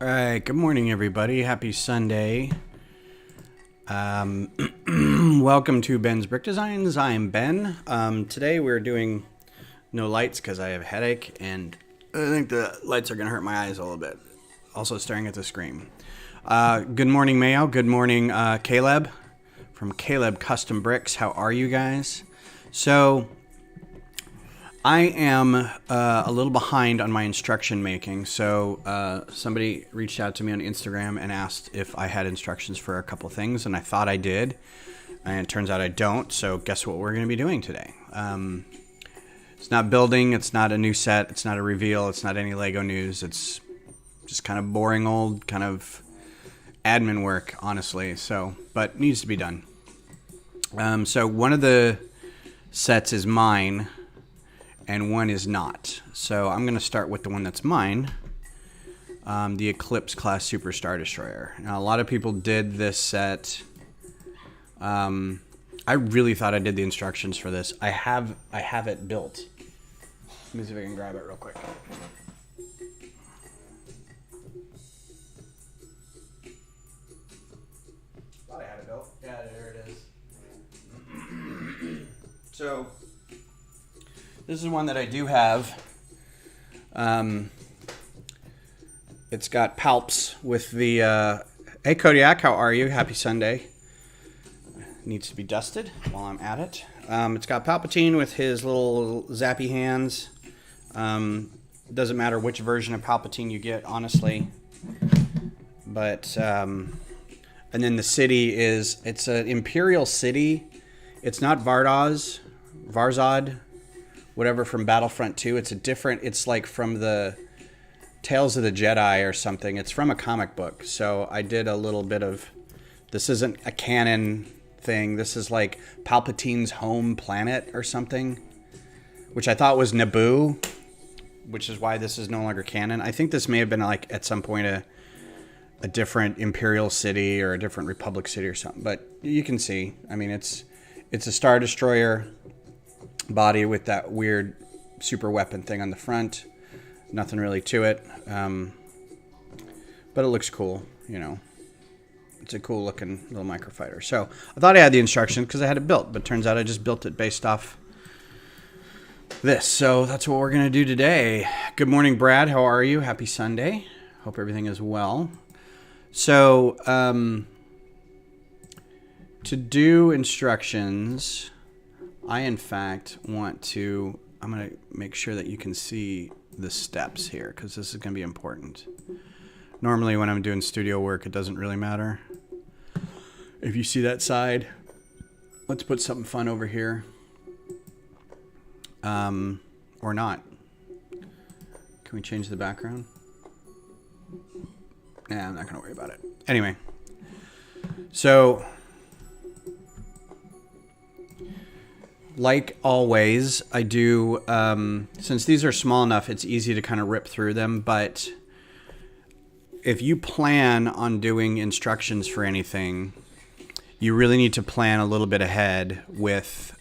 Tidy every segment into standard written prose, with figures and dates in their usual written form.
All right, good morning, everybody. Happy Sunday. Welcome to Ben's Brick Designs. I'm Ben. Today we're doing no lights because I have a headache, and I think the lights are going to hurt my eyes a little bit. Also staring at the screen. Good morning, Mayo. Good morning, Caleb from Caleb Custom Bricks. How are you guys? So I am a little behind on my instruction making. So somebody reached out to me on Instagram and asked if I had instructions for a couple things, and I thought I did. And it turns out I don't. So guess what we're going to be doing today? It's not building. It's not a new set. It's not a reveal. It's not any Lego news. It's just kind of boring old kind of admin work, honestly. So, but needs to be done. So one of the sets is mine, and one is not. So I'm going to start with the one that's mine, the Eclipse Class Super Star Destroyer. Now, a lot of people did this set. I really thought I did the instructions for this. I have it built. Let me see if I can grab it real quick. Thought I had it built. Yeah, there it is. So this is one that I do have. It's got palps with the... Hey, Kodiak, how are you? Happy Sunday. Needs to be dusted while I'm at it. It's got Palpatine with his little zappy hands. Doesn't matter which version of Palpatine you get, honestly. But, and then the city is... It's an Imperial city. It's not Varzad, whatever, from Battlefront 2. It's a different, it's like from the Tales of the Jedi or something. It's from a comic book. So I did a little bit of, this isn't a canon thing. This is like Palpatine's home planet or something, which I thought was Naboo, which is why this is no longer canon. I think this may have been like at some point a different Imperial city or a different Republic city or something. But you can see, I mean, it's a Star Destroyer body with that weird super weapon thing on the front. Nothing really to it. But it looks cool, you know. It's a cool looking little microfighter. So I thought I had the instructions because I had it built, but turns out I just built it based off this. So that's what we're going to do today. Good morning, Brad. How are you? Happy Sunday. Hope everything is well. So to do instructions, I in fact want to, I'm going to make sure that you can see the steps here because this is going to be important. Normally when I'm doing studio work, it doesn't really matter if you see that side. Let's put something fun over here. Or not. Can we change the background? Nah, I'm not going to worry about it. Anyway. So, like always, I do, since these are small enough, it's easy to kind of rip through them, but if you plan on doing instructions for anything, you really need to plan a little bit ahead with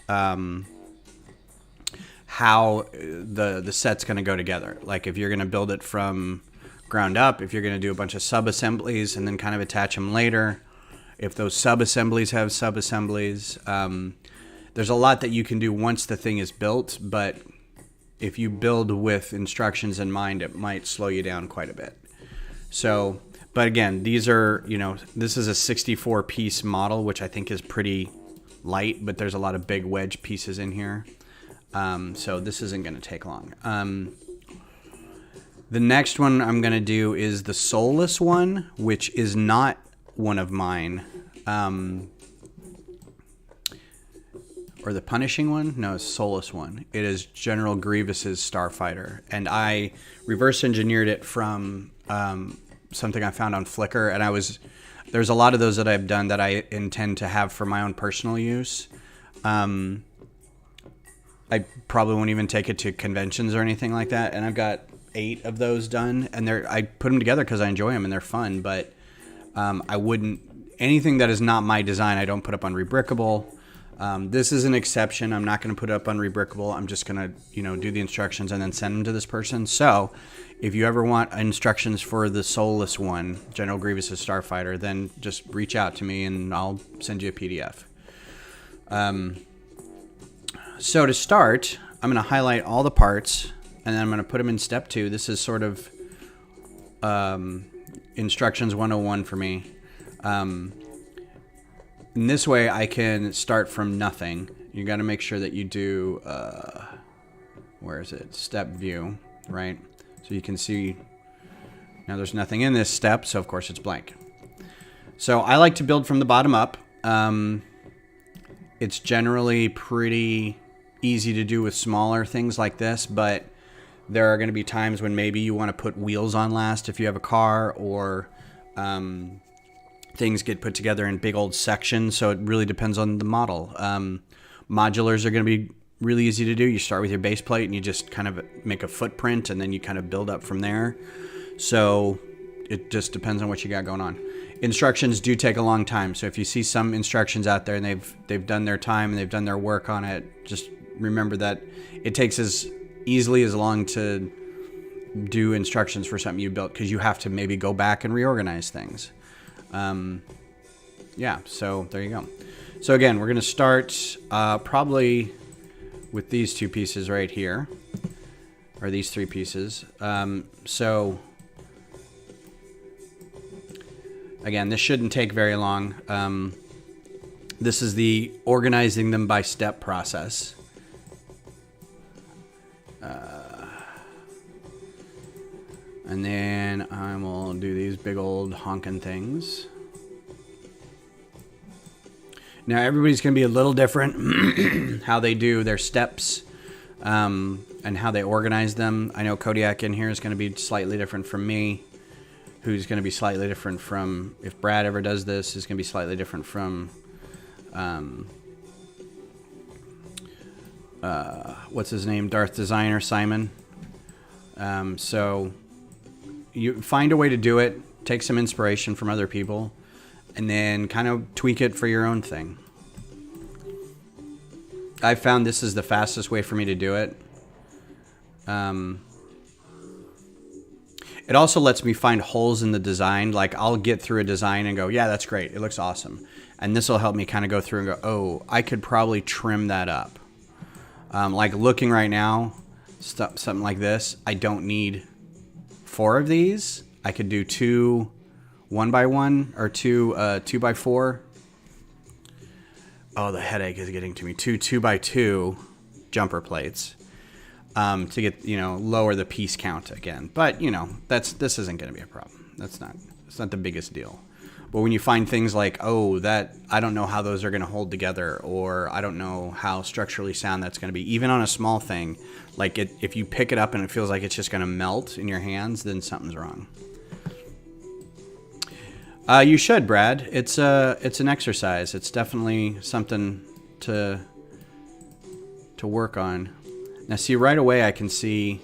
how the set's going to go together. Like if you're going to build it from ground up, if you're going to do a bunch of sub-assemblies and then kind of attach them later, if those sub-assemblies have sub-assemblies, there's a lot that you can do once the thing is built, but if you build with instructions in mind, it might slow you down quite a bit. So, but again, these are, you know, this is a 64-piece model, which I think is pretty light, but there's a lot of big wedge pieces in here. So this isn't going to take long. The next one I'm going to do is the soulless one, which is not one of mine. Or the punishing one? No, it's soulless one. It is General Grievous's Starfighter. And I reverse engineered it from something I found on Flickr. And there's a lot of those that I've done that I intend to have for my own personal use. I probably won't even take it to conventions or anything like that. And I've got 8 of those done. And I put them together because I enjoy them and they're fun. But I wouldn't... Anything that is not my design, I don't put up on Rebrickable. This is an exception. I'm not going to put it up on Rebrickable. I'm just going to, do the instructions and then send them to this person. So if you ever want instructions for the soulless one, General Grievous' Starfighter, then just reach out to me and I'll send you a PDF. So to start, I'm going to highlight all the parts and then I'm going to put them in step 2. This is sort of instructions 101 for me. In this way, I can start from nothing. You got to make sure that you do, where is it? Step view, right? So you can see, now there's nothing in this step, so of course it's blank. So I like to build from the bottom up. It's generally pretty easy to do with smaller things like this, but there are going to be times when maybe you want to put wheels on last if you have a car, or things get put together in big old sections, so it really depends on the model. Modulars are going to be really easy to do. You start with your base plate and you just kind of make a footprint and then you kind of build up from there. So it just depends on what you got going on. Instructions do take a long time, so if you see some instructions out there and they've done their time and they've done their work on it, just remember that it takes as easily as long to do instructions for something you built, because you have to maybe go back and reorganize things. Yeah, so there you go. So again, we're going to start probably with these 2 pieces right here, or these 3 pieces. So again, this shouldn't take very long. This is the organizing them by step process. And then I will do these big old honking things. Now everybody's going to be a little different how they do their steps and how they organize them. I know Kodiak in here is going to be slightly different from me, who's going to be slightly different from, if Brad ever does this, is going to be slightly different from what's his name, Darth Designer, Simon. So you find a way to do it, take some inspiration from other people, and then kind of tweak it for your own thing. I found this is the fastest way for me to do it. It also lets me find holes in the design. Like, I'll get through a design and go, yeah, that's great, it looks awesome. And this will help me kind of go through and go, oh, I could probably trim that up. Like looking right now, something like this, I don't need 4 of these. I could do 2 1x1 or 2 2x4. Oh, the headache is getting to me. 2 2x2 jumper plates to get, lower the piece count again. But this isn't going to be a problem. It's not the biggest deal. But when you find things like, oh, that I don't know how those are going to hold together, or I don't know how structurally sound that's going to be, even on a small thing, like if you pick it up and it feels like it's just going to melt in your hands, then something's wrong. You should, Brad. It's an exercise. It's definitely something to work on. Now, see, right away I can see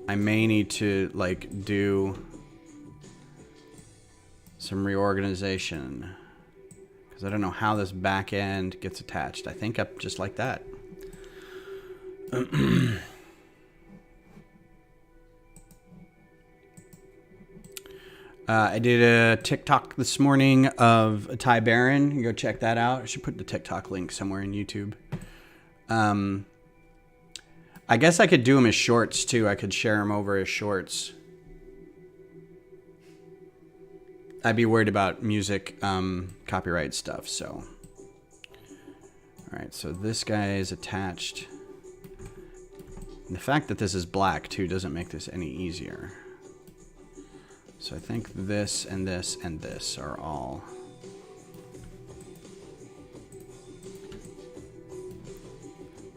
I may need to do some reorganization, because I don't know how this back end gets attached. I think up just like that. I did a TikTok this morning of a Ty Baron. You go check that out. I should put the TikTok link somewhere in YouTube. I guess I could do them as shorts too. I could share them over as shorts. I'd be worried about music copyright stuff, so. All right, so this guy is attached. And the fact that this is black too doesn't make this any easier. So I think this and this and this are all.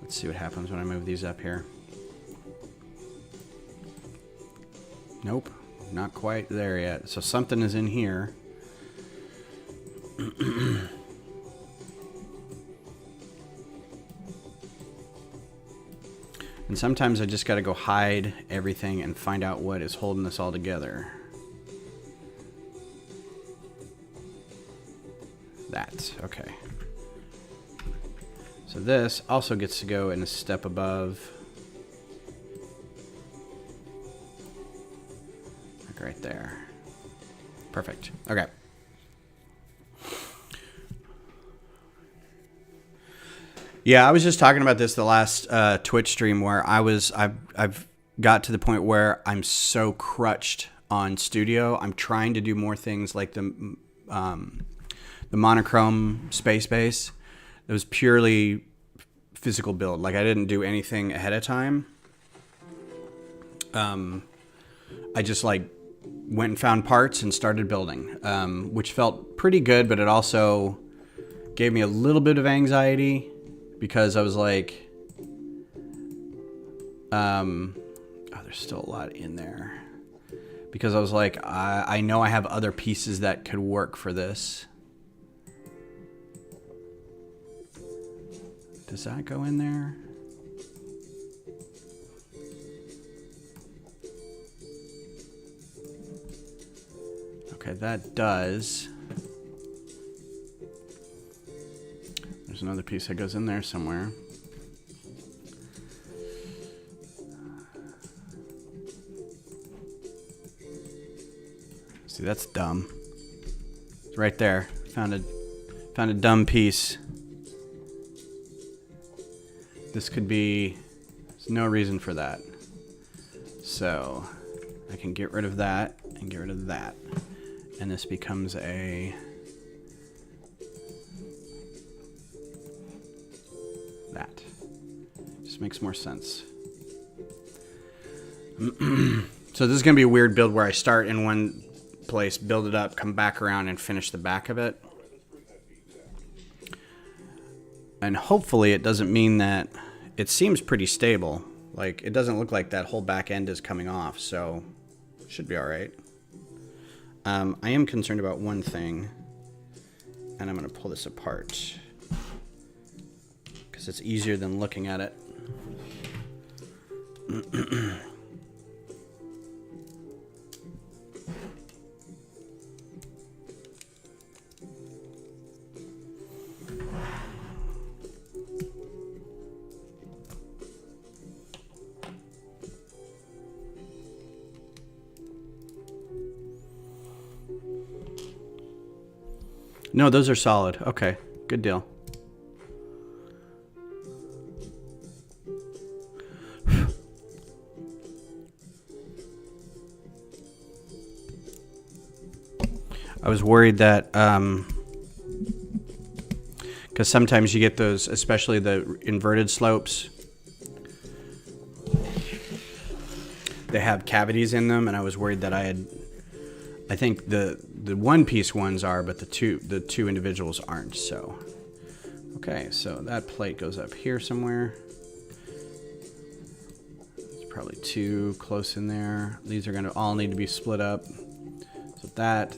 Let's see what happens when I move these up here. Nope, not quite there yet. So something is in here. And sometimes I just got to go hide everything and find out what is holding this all together. That, okay. So this also gets to go in a step above. Like right there. Perfect. Okay. Yeah, I was just talking about this the last Twitch stream where I've got to the point where I'm so crutched on Studio. I'm trying to do more things like the monochrome space base. It was purely physical build. Like I didn't do anything ahead of time. I just like went and found parts and started building, which felt pretty good, but it also gave me a little bit of anxiety because I was like, oh, there's still a lot in there. Because I was like, I know I have other pieces that could work for this. Does that go in there? Okay, that does. There's another piece that goes in there somewhere. See, that's dumb. It's right there. Found a dumb piece. This could be, there's no reason for that. So I can get rid of that and get rid of that. And this becomes a, that. Just makes more sense. So this is going to be a weird build where I start in one place, build it up, come back around and finish the back of it. And hopefully it doesn't mean that it seems pretty stable. Like it doesn't look like that whole back end is coming off, so it should be all right. I am concerned about one thing, and I'm going to pull this apart because it's easier than looking at it. No, those are solid. Okay, good deal. I was worried that, because sometimes you get those, especially the inverted slopes, they have cavities in them, and I was worried that I think the one piece ones are, but the two individuals aren't. So, okay, so that plate goes up here somewhere. It's probably too close in there. These are gonna all need to be split up. So that,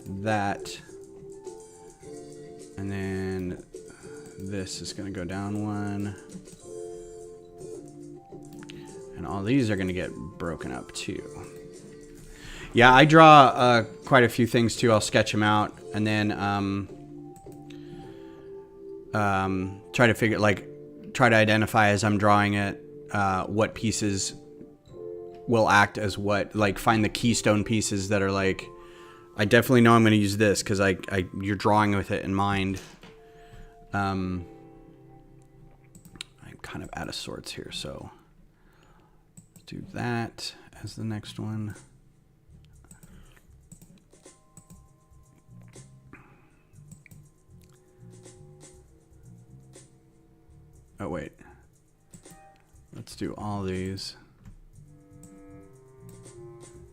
and then this is gonna go down one, and all these are gonna get broken up too. Yeah, I draw quite a few things too. I'll sketch them out and then try to identify as I'm drawing it what pieces will act as what. Like find the keystone pieces that are like, I definitely know I'm going to use this because you're drawing with it in mind. I'm kind of out of sorts here, so let's do that as the next one. Oh, wait. Let's do all these.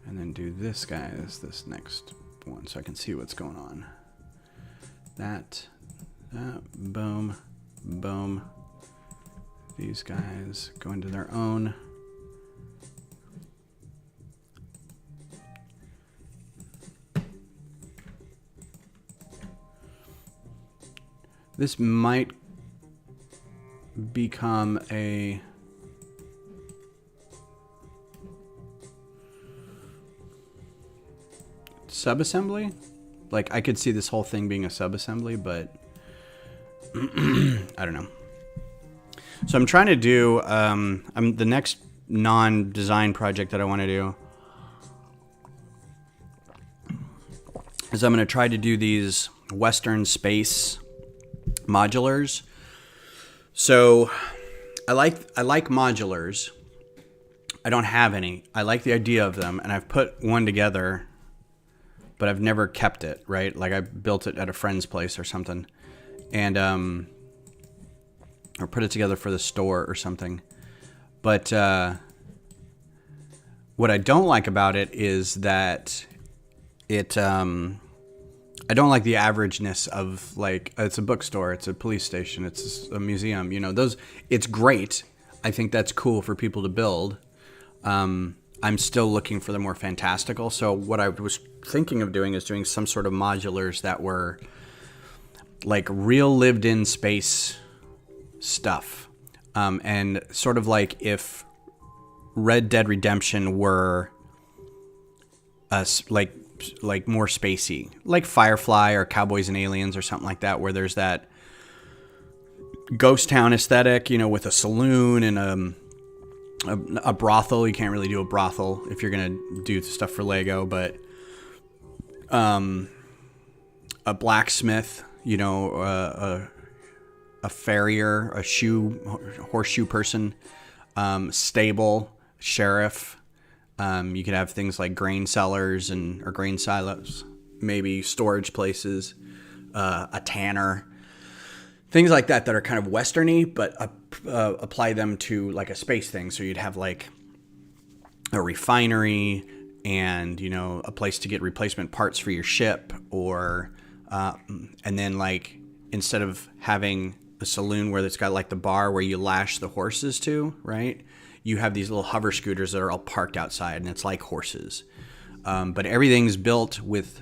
And then do this guy as this next one so I can see what's going on. That, boom, boom. These guys go into their own. This might become a subassembly. Like I could see this whole thing being a subassembly, but I don't know. So I'm trying to do I'm the next non-design project that I want to do is I'm going to try to do these Western space modulars. So I like modulars. I don't have any. I like the idea of them, and I've put one together, but I've never kept it, right? Like I built it at a friend's place or something, and or put it together for the store or something. But what I don't like about it is that it I don't like the averageness of, like, it's a bookstore, it's a police station, it's a museum, you know, those, it's great. I think that's cool for people to build. I'm still looking for the more fantastical. So what I was thinking of doing is doing some sort of modulars that were like real lived in space stuff. And sort of like if Red Dead Redemption were like more spacey, like Firefly or Cowboys and Aliens or something like that, where there's that ghost town aesthetic, you know, with a saloon and a brothel. You can't really do a brothel if you're gonna do stuff for Lego, but a blacksmith, you know, a farrier, a horseshoe person, stable, sheriff. You could have things like grain cellars or grain silos, maybe storage places, a tanner, things like that are kind of Western-y, but apply them to like a space thing. So you'd have like a refinery and, you know, a place to get replacement parts for your ship, or and then like instead of having a saloon where it's got like the bar where you lash the horses to, right? You have these little hover scooters that are all parked outside, and it's like horses. But everything's built with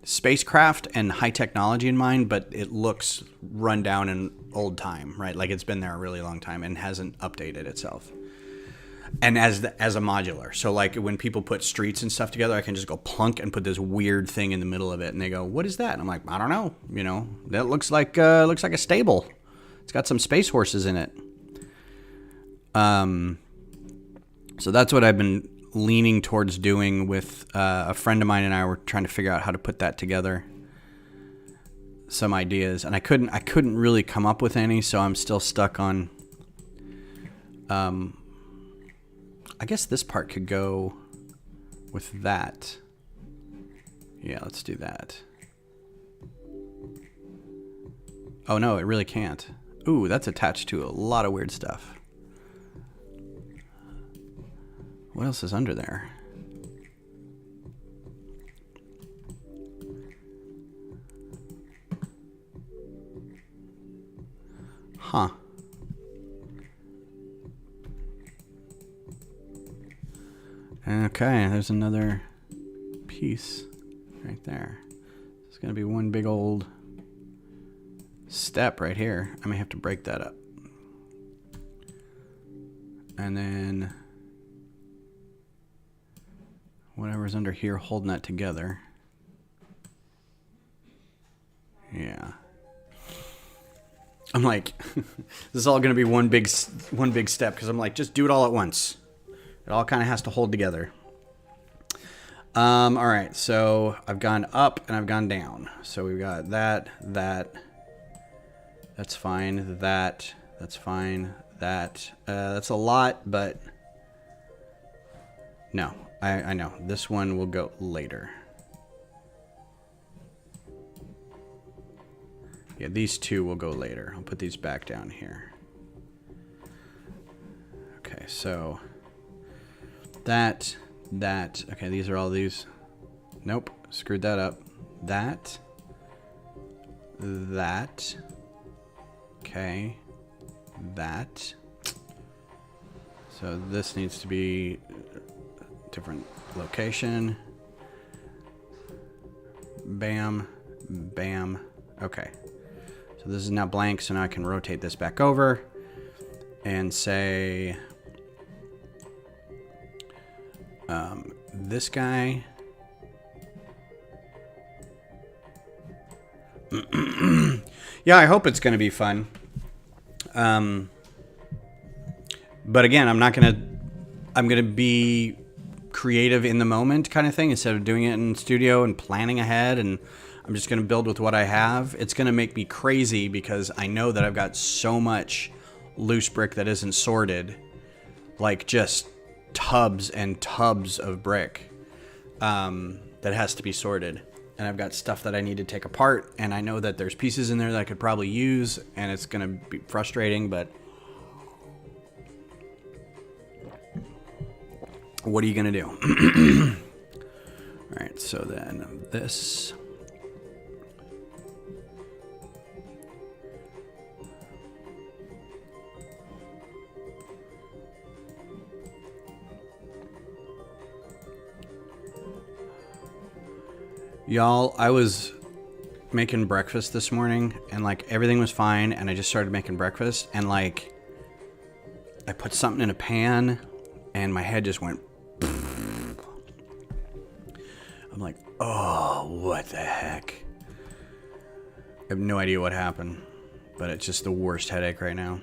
spacecraft and high technology in mind, but it looks run down and old time, right? Like it's been there a really long time and hasn't updated itself. And as a modular. So like when people put streets and stuff together, I can just go plunk and put this weird thing in the middle of it, and they go, "What is that?" And I'm like, "I don't know. You know, that looks like a stable. It's got some space horses in it." So that's what I've been leaning towards doing with a friend of mine, and I were trying to figure out how to put that together. Some ideas, and I couldn't really come up with any, so I'm still stuck on. I guess this part could go with that. Yeah, let's do that. Oh no, it really can't. Ooh, that's attached to a lot of weird stuff. What else is under there? Huh. Okay, there's another piece right there. It's going to be one big old step right here. I may have to break that up. And then whatever's under here holding that together. Yeah. I'm like, this is all going to be one big step, because I'm like, just do it all at once. It all kind of has to hold together. All right, so I've gone up and I've gone down. So we've got that. That's fine. That's fine. That's a lot, but no, I know. This one will go later. Yeah, these two will go later. I'll put these back down here. Okay, so that. Okay, these are all these. Nope, screwed that up. That. Okay, that. So this needs to be a different location. Bam, bam. Okay. So this is now blank, so now I can rotate this back over and say this guy. Yeah, I hope it's going to be fun. But again, I'm going to be creative in the moment kind of thing instead of doing it in studio and planning ahead, and I'm just going to build with what I have. It's going to make me crazy because I know that I've got so much loose brick that isn't sorted, like just tubs and tubs of brick that has to be sorted. And I've got stuff that I need to take apart, and I know that there's pieces in there that I could probably use, and it's going to be frustrating, but what are you going to do? All right, so then this. Y'all, I was making breakfast this morning, and like everything was fine, and I just started making breakfast, and like I put something in a pan, and my head just went. I'm like, oh, what the heck? I have no idea what happened, but it's just the worst headache right now.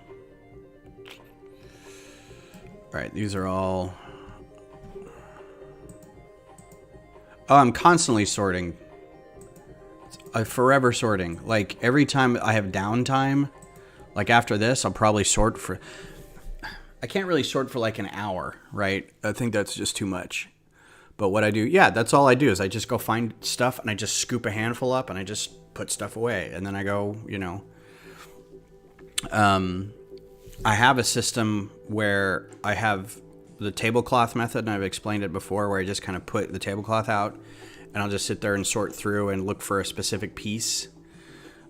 All right, these are all. Oh, I'm constantly sorting. I'm forever sorting. Like every time I have downtime, like after this, I'll probably sort for. I can't really sort for like an hour, right? I think that's just too much. But what I do, yeah, that's all I do is I just go find stuff and I just scoop a handful up and I just put stuff away. And then I go, you know. I have a system where I have the tablecloth method, and I've explained it before, where I just kind of put the tablecloth out and I'll just sit there and sort through and look for a specific piece.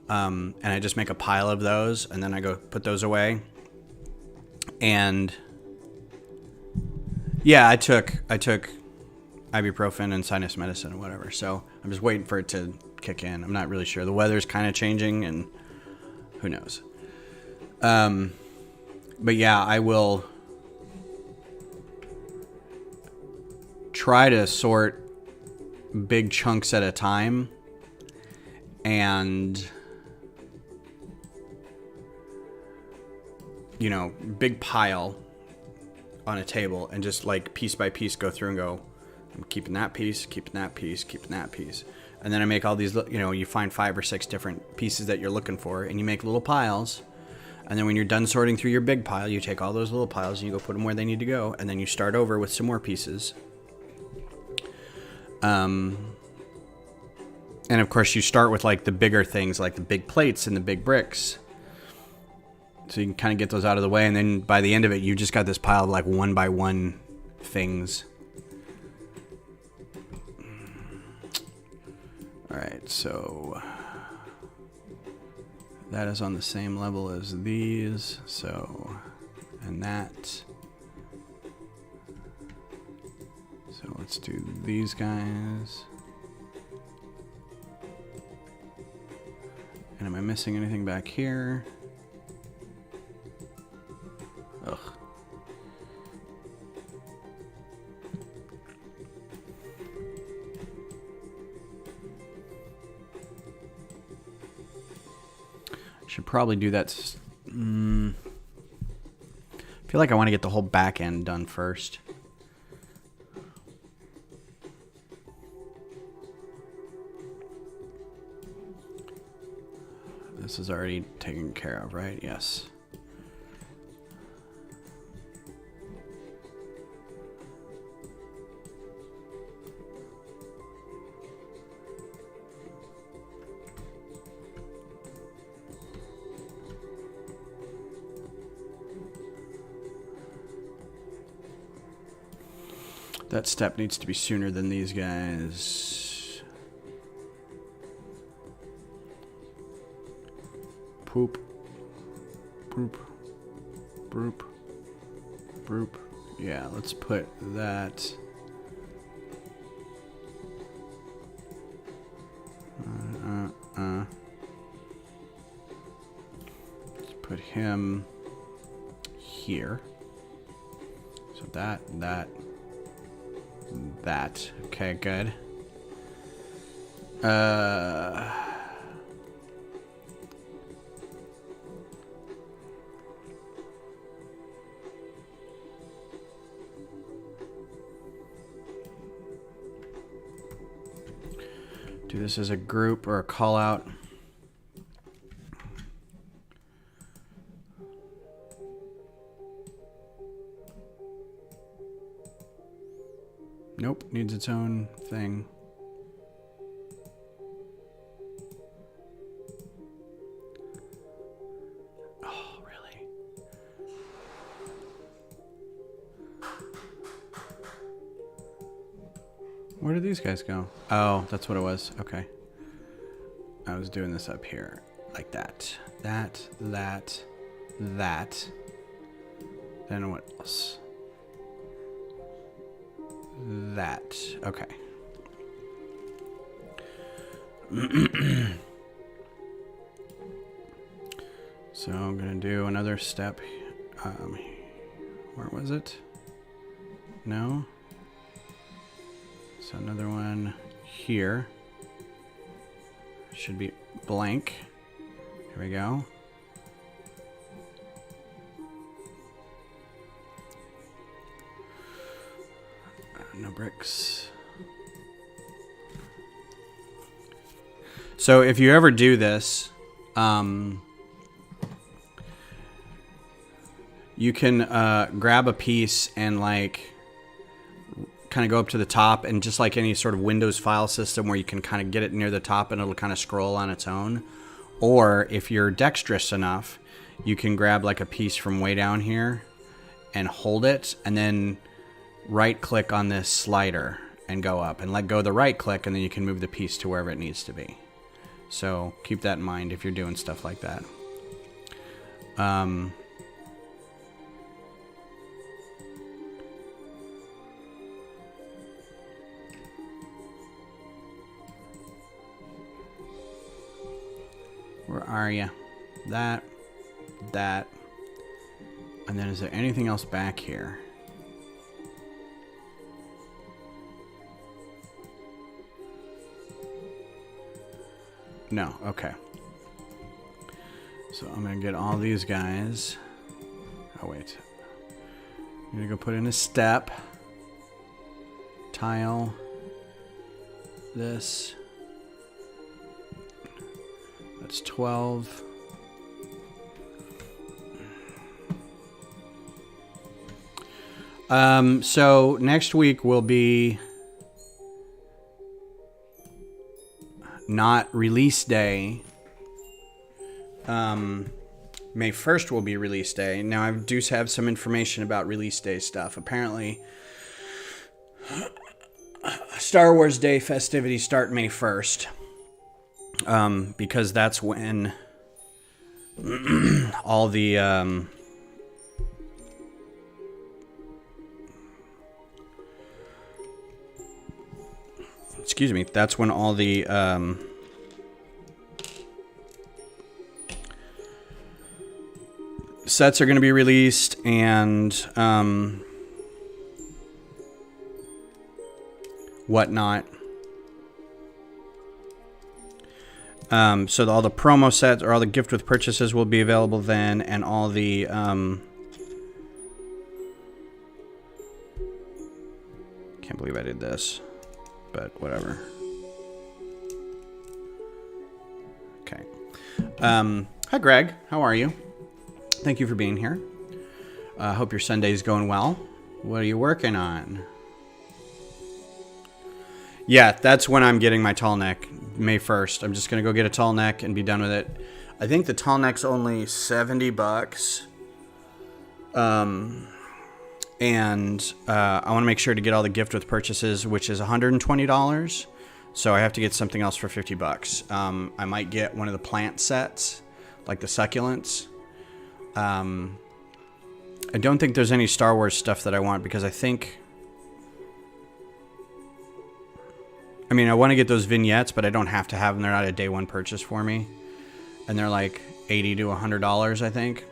And I just make a pile of those, and then I go put those away. And yeah, I took ibuprofen and sinus medicine and whatever. So I'm just waiting for it to kick in. I'm not really sure. The weather's kind of changing, and who knows. But yeah, I will try to sort big chunks at a time, and you know, big pile on a table, and just like piece by piece go through and go, I'm keeping that piece, keeping that piece, keeping that piece. And then I make all these, you know, you find 5 or 6 different pieces that you're looking for, and you make little piles. And then when you're done sorting through your big pile, you take all those little piles and you go put them where they need to go. And then you start over with some more pieces. And of course you start with like the bigger things, like the big plates and the big bricks. So you can kind of get those out of the way. And then by the end of it, you just got this pile of like 1 by 1 things. All right, so that is on the same level as these, so, and that. So let's do these guys. And am I missing anything back here? Ugh. Should probably do that. I feel like I want to get the whole back end done first. This is already taken care of, right? Yes. That step needs to be sooner than these guys. Poop. Boop. Boop. Boop. Yeah, let's put that. Let's put him here. So that. Okay, good. do this as a group or a call out. Nope, needs its own thing. Oh, really? Where did these guys go? Oh, that's what it was. Okay. I was doing this up here. Like that. That. Then what else? That. Okay. So I'm going to do another step. Where was it? No. So another one here. Should be blank. Here we go. No bricks. So if you ever do this, you can grab a piece and like kind of go up to the top, and just like any sort of Windows file system where you can kind of get it near the top and it'll kind of scroll on its own. Or if you're dexterous enough, you can grab like a piece from way down here and hold it, and then right click on this slider and go up and let go of the right click, and then you can move the piece to wherever it needs to be. So keep that in mind if you're doing stuff like that. Where are you? That. And then is there anything else back here? No, okay. So I'm gonna get all these guys. Oh wait. I'm gonna go put in a step. Tile. This. That's 12. So next week will be not release day. May 1st will be release day. Now I do have some information about release day stuff. Apparently, Star Wars Day festivities start May 1st. Because that's when all the excuse me, that's when all the sets are going to be released, and whatnot. So all the promo sets or all the gift with purchases will be available then, and all the can't believe I did this, but whatever. Okay. Hi Greg, how are you? Thank you for being here. Hope your Sunday's going well. What are you working on? Yeah, that's when I'm getting my tall neck, May 1st. I'm just going to go get a tall neck and be done with it. I think the tall neck's only $70. And I want to make sure to get all the gift with purchases, which is $120. So I have to get something else for $50. I might get one of the plant sets, like the succulents. I don't think there's any Star Wars stuff that I want, because I think... I mean, I want to get those vignettes, but I don't have to have them. They're not a day one purchase for me. And they're like $80 to $100, I think.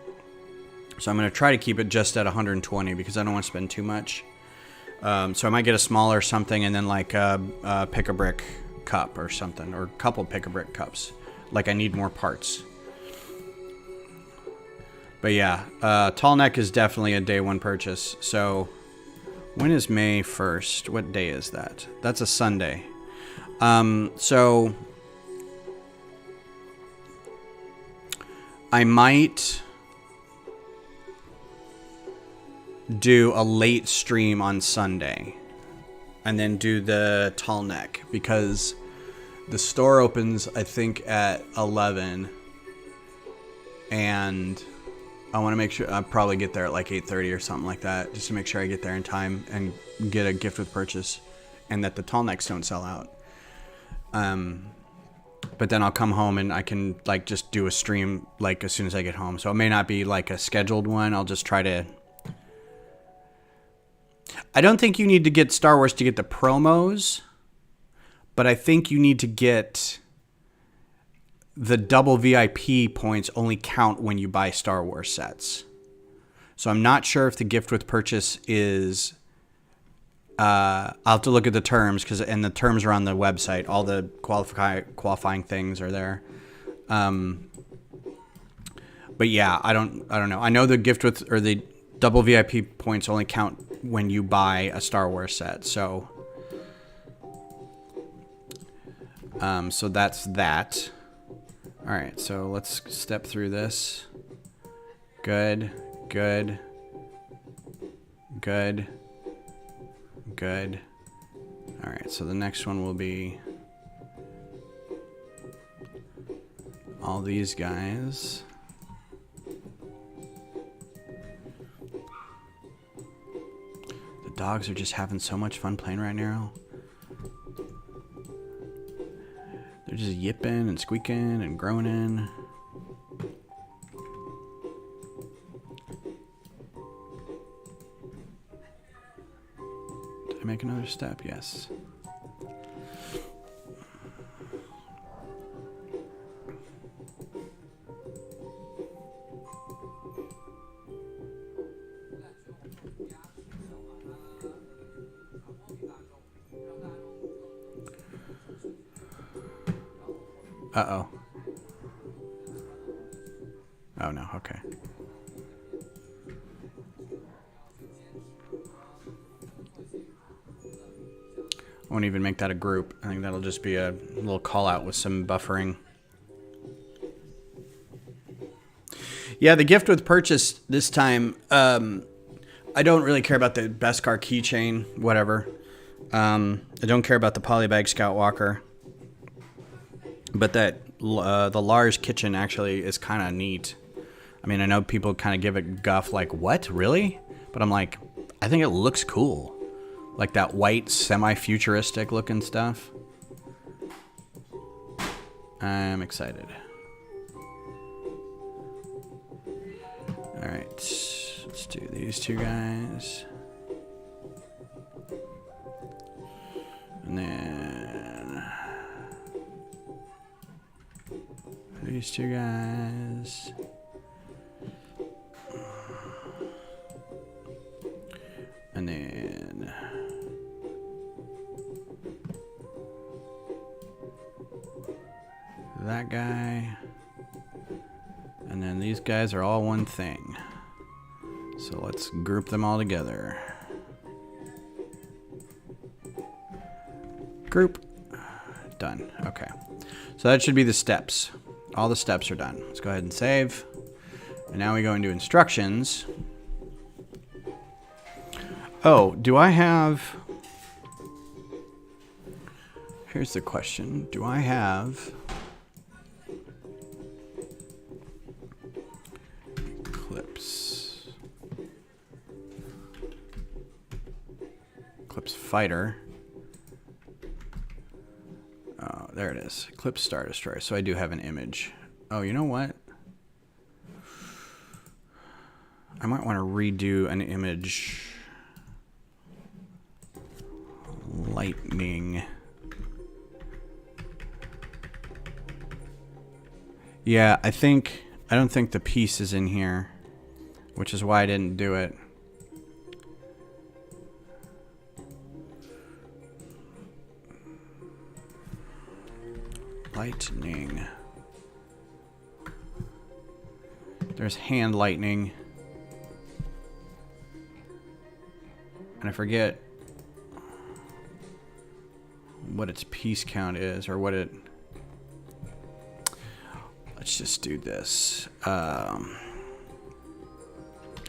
So I'm going to try to keep it just at $120 because I don't want to spend too much. So I might get a smaller something, and then like a pick-a-brick cup or something, or a couple pick-a-brick cups. Like I need more parts. But yeah, tall neck is definitely a day one purchase. So when is May 1st? What day is that? That's a Sunday. So I might do a late stream on Sunday and then do the tall neck because the store opens, I think, at 11 and I want to make sure I'll probably get there at like 8:30 or something like that just to make sure I get there in time and get a gift with purchase and that the tall necks don't sell out. But then I'll come home and I can like just do a stream like as soon as I get home. So it may not be like a scheduled one. I'll just try to. I don't think you need to get Star Wars to get the promos, but I think you need to get the double VIP points only count when you buy Star Wars sets. So I'm not sure if the gift with purchase is. I'll have to look at the terms and the terms are on the website. All the qualifying things are there. But yeah, I don't know. I know the gift with or the double VIP points only count when you buy a Star Wars set. So, so that's that. All right, so let's step through this. Good. All right, so the next one will be all these guys. The dogs are just having so much fun playing right now. They're just yipping and squeaking and groaning. Did I make another step? Yes. Uh-oh. Oh, no. Okay. I won't even make that a group. I think that'll just be a little call out with some buffering. Yeah, the gift with purchase this time, I don't really care about the Beskar keychain, whatever. I don't care about the Polybag Scout Walker. But that the Lars kitchen actually is kind of neat. I mean, I know people kind of give it guff like, what, really? But I'm like, I think it looks cool. Like that white, semi-futuristic looking stuff. I'm excited. All right, let's do these two guys. And then these two guys. And then that guy. And then these guys are all one thing. So let's group them all together. Group. Done. Okay. So that should be the steps. All the steps are done. Let's go ahead and save. And now we go into instructions. Oh, do I have... Here's the question. Do I have... Eclipse Fighter. Oh, there it is. Eclipse Star Destroyer. So I do have an image. Oh, you know what? I might want to redo an image. Lightning. Yeah, I don't think the piece is in here, which is why I didn't do it. Lightning. There's hand lightning. And I forget what its piece count is, or what it... Let's just do this.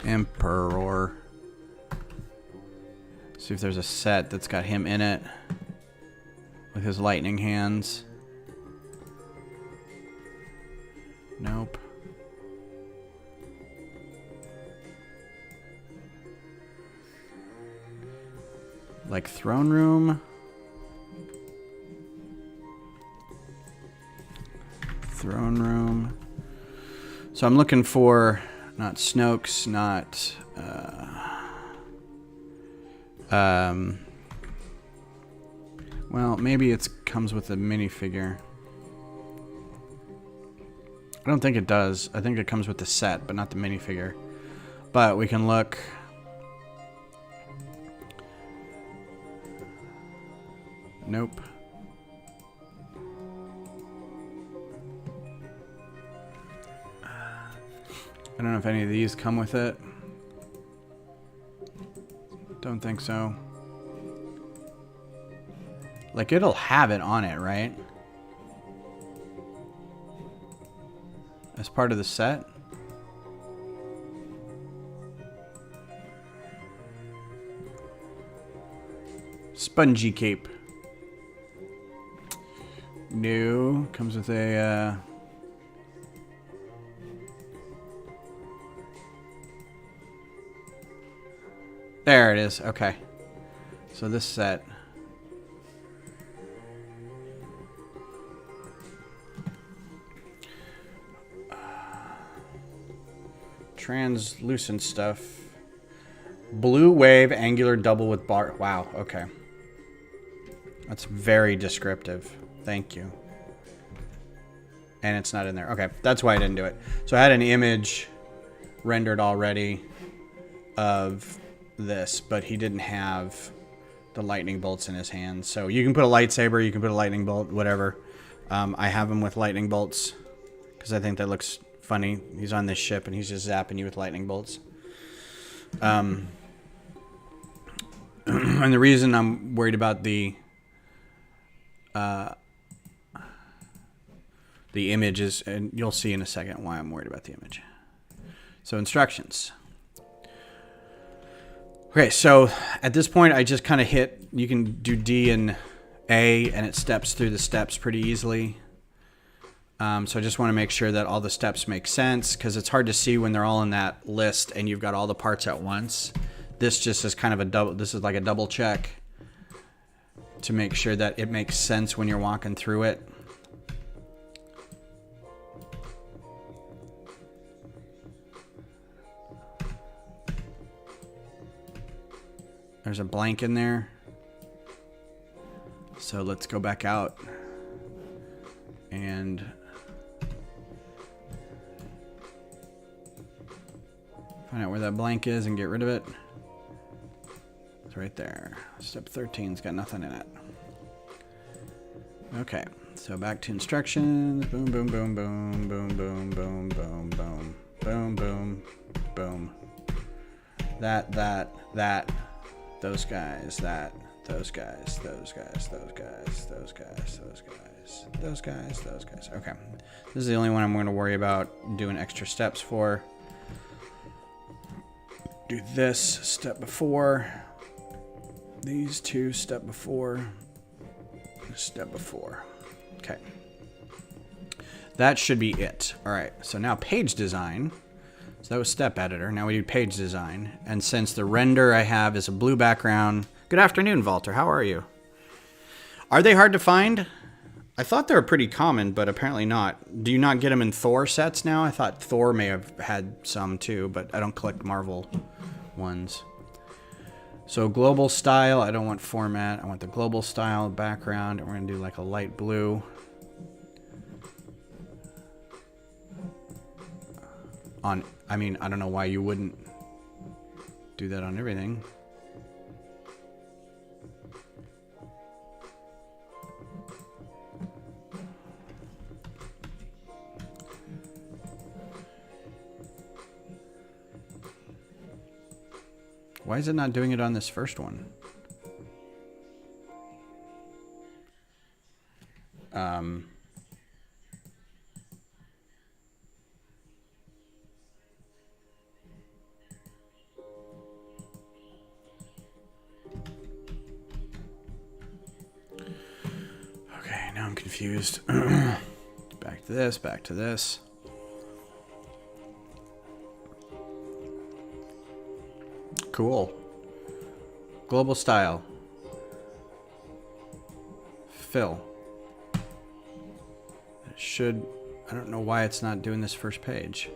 Emperor. See if there's a set that's got him in it with his lightning hands. Nope. Like throne room. Throne room. So I'm looking for not Snoke's, not well, maybe it comes with a minifigure. I don't think it does. I think it comes with the set, but not the minifigure. But we can look. Nope. I don't know if any of these come with it. Don't think so. Like, it'll have it on it, right? As part of the set? Spongy cape. No. Comes with a... There it is. Okay. So this set... translucent stuff. Blue wave angular double with bar. Wow, okay. That's very descriptive. Thank you. And it's not in there. Okay, that's why I didn't do it. So I had an image rendered already of this, but he didn't have the lightning bolts in his hands. So you can put a lightsaber, you can put a lightning bolt, whatever. I have him with lightning bolts because I think that looks funny. He's on this ship and he's just zapping you with lightning bolts. And the reason I'm worried about the image is, and you'll see in a second why I'm worried about the image. So instructions. Okay, so at this point I just kind of hit, you can do D and A and it steps through the steps pretty easily. So I just want to make sure that all the steps make sense because it's hard to see when they're all in that list and you've got all the parts at once. This just is kind of a double, this is like a double check to make sure that it makes sense when you're walking through it. There's a blank in there. So let's go back out and find out where that blank is and get rid of it. It's right there. Step 13's got nothing in it. Okay, so back to instructions. Boom, boom, boom, boom, boom, boom, boom, boom, boom, boom, boom, boom. That, those guys, that, those guys, those guys, those guys, those guys, those guys, those guys, those guys. Okay, this is the only one I'm going to worry about doing extra steps for. Do this step before. These two step before. Step before. Okay. That should be it. All right, so now page design. So that was step editor. Now we do page design. And since the render I have is a blue background. Good afternoon, Walter. How are you? Are they hard to find? I thought they were pretty common, but apparently not. Do you not get them in Thor sets now? I thought Thor may have had some too, but I don't collect Marvel ones. So global style, I don't want format. I want the global style background, and we're going to do like a light blue. I mean, I don't know why you wouldn't do that on everything. Why is it not doing it on this first one? Okay, now I'm confused. Back to this, back to this. Cool. Global style. Fill. It should... I don't know why it's not doing this first page.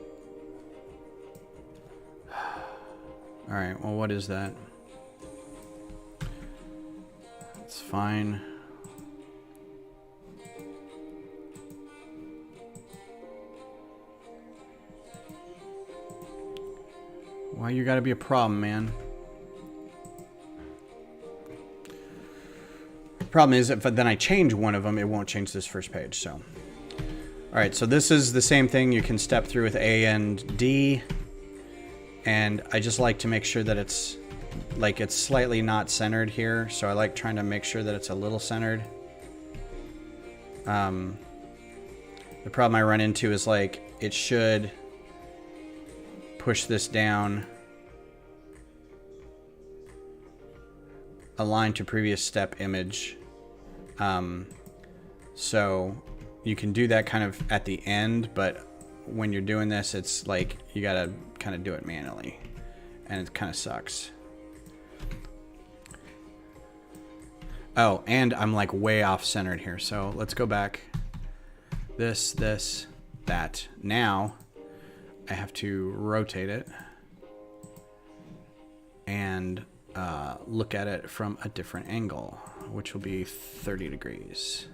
Alright, well, what is that? It's fine. Why you gotta be a problem, man? Problem is, if then I change one of them, it won't change this first page, so. Alright, so this is the same thing you can step through with A and D. And I just like to make sure that it's, like, it's slightly not centered here. So I like trying to make sure that it's a little centered. The problem I run into is, like, it should push this down, align to previous step image. So you can do that kind of at the end, but when you're doing this, it's like you gotta kind of do it manually, and it kind of sucks. Oh, and I'm like way off centered here, so let's go back. This, that. Now I have to rotate it and look at it from a different angle, which will be 30 degrees.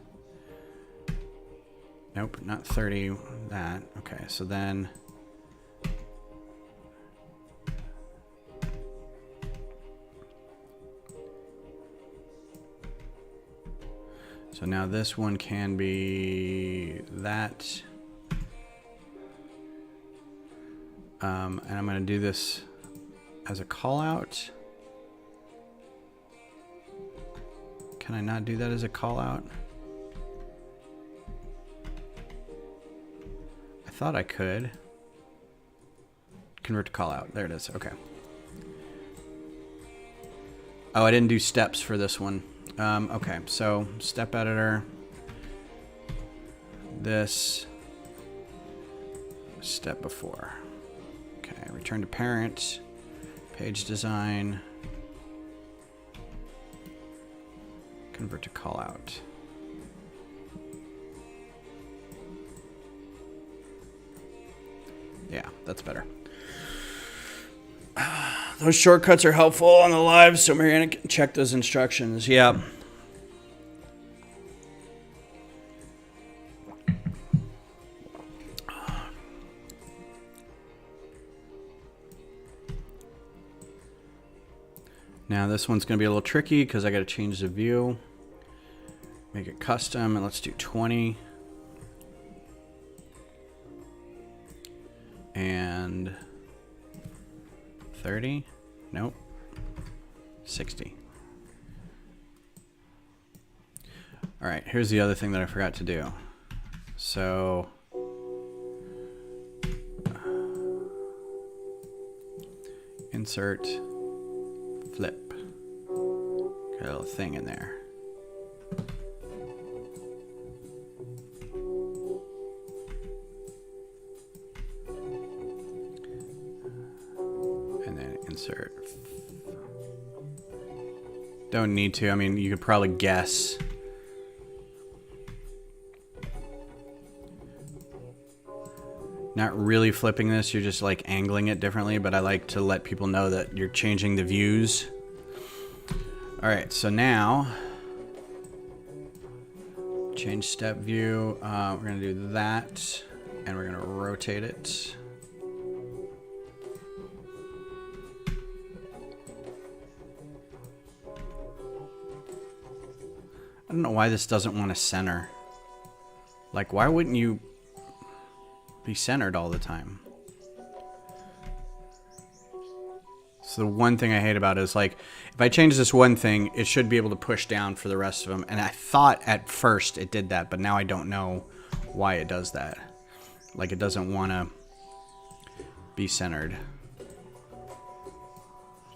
Nope, not 30, that. Okay, so then so now this one can be that. And I'm going to do this as a call out. Can I not do that as a call out? I thought I could. Convert to call out. There it is. Okay. Oh, I didn't do steps for this one. Okay, so step editor. This. Step before. Okay, return to parent. Page design. Convert to call out. Yeah, that's better. Those shortcuts are helpful on the live, so we're going to check those instructions. Yeah. Now this one's going to be a little tricky because I got to change the view. Make it custom, and let's do 20. And 30? Nope. 60. All right, here's the other thing that I forgot to do. So insert, flip. Got a little thing in there. Insert. Don't need to. I mean, you could probably guess. Not really flipping this, you're just like angling it differently, but I like to let people know that you're changing the views. Alright, so now change step view. We're going to do that, and we're going to rotate it. I don't know why this doesn't want to center. Like, why wouldn't you be centered all the time? So the one thing I hate about it is like, if I change this one thing, it should be able to push down for the rest of them. And I thought at first it did that, but now I don't know why it does that. Like, it doesn't want to be centered.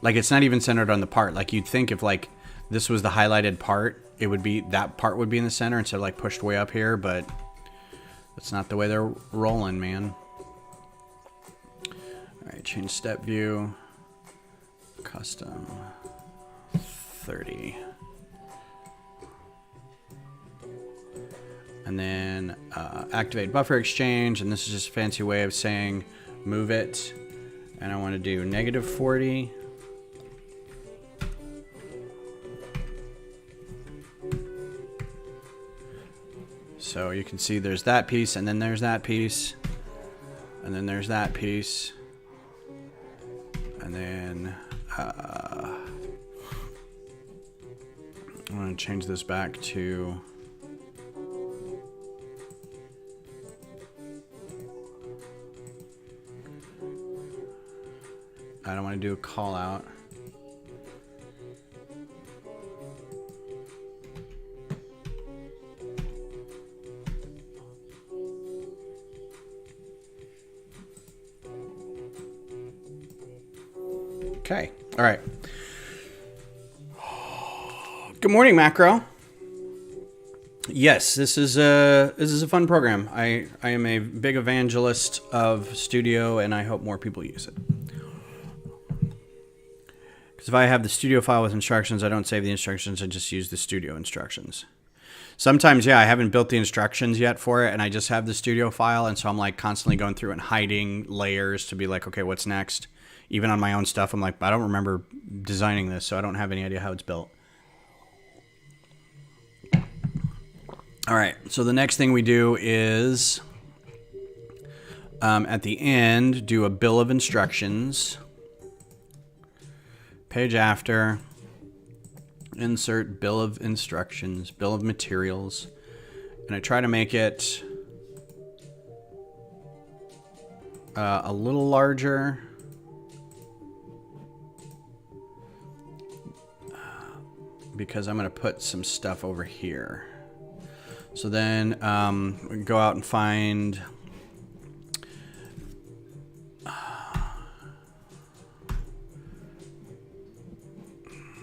Like, it's not even centered on the part. Like, you'd think if, like, this was the highlighted part, it would be, that part would be in the center instead of, like, pushed way up here, but that's not the way they're rolling, man. Alright, change step view. Custom 30. And then activate buffer exchange, and this is just a fancy way of saying move it. And I want to do -40. So you can see there's that piece, and then there's that piece, and then there's that piece, and then I'm going to change this back to I don't want to do a call out. Okay. All right. Good morning, Macro. Yes, this is a fun program. I am a big evangelist of Studio, and I hope more people use it. Because if I have the Studio file with instructions, I don't save the instructions. I just use the Studio instructions. Sometimes, yeah, I haven't built the instructions yet for it, and I just have the Studio file, and so I'm like constantly going through and hiding layers to be like, okay, what's next? Even on my own stuff, I'm like, I don't remember designing this, so I don't have any idea how it's built. All right, so the next thing we do is at the end, do a bill of instructions. Page after, insert bill of instructions, bill of materials, and I try to make it a little larger. Because I'm going to put some stuff over here. So then we can go out and find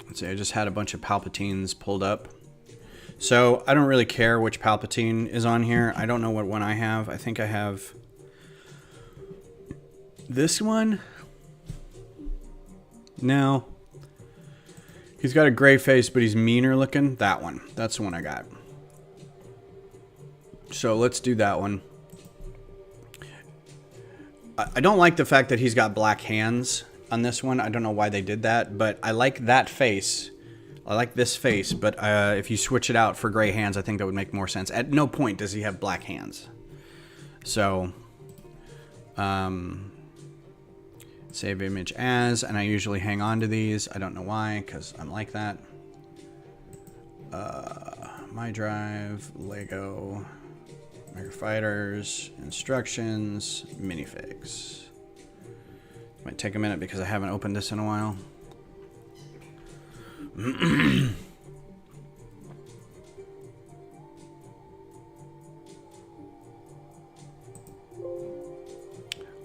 let's see, I just had a bunch of Palpatines pulled up. So I don't really care which Palpatine is on here. I don't know what one I have. I think I have this one. No. He's got a gray face, but he's meaner looking. That one. That's the one I got. So let's do that one. I don't like the fact that he's got black hands on this one. I don't know why they did that, but I like that face. I like this face, but if you switch it out for gray hands, I think that would make more sense. At no point does he have black hands. So, save image as, and I usually hang on to these. I don't know why, because I'm like that. My drive, Lego, Mega Fighters, instructions, minifigs. Might take a minute because I haven't opened this in a while.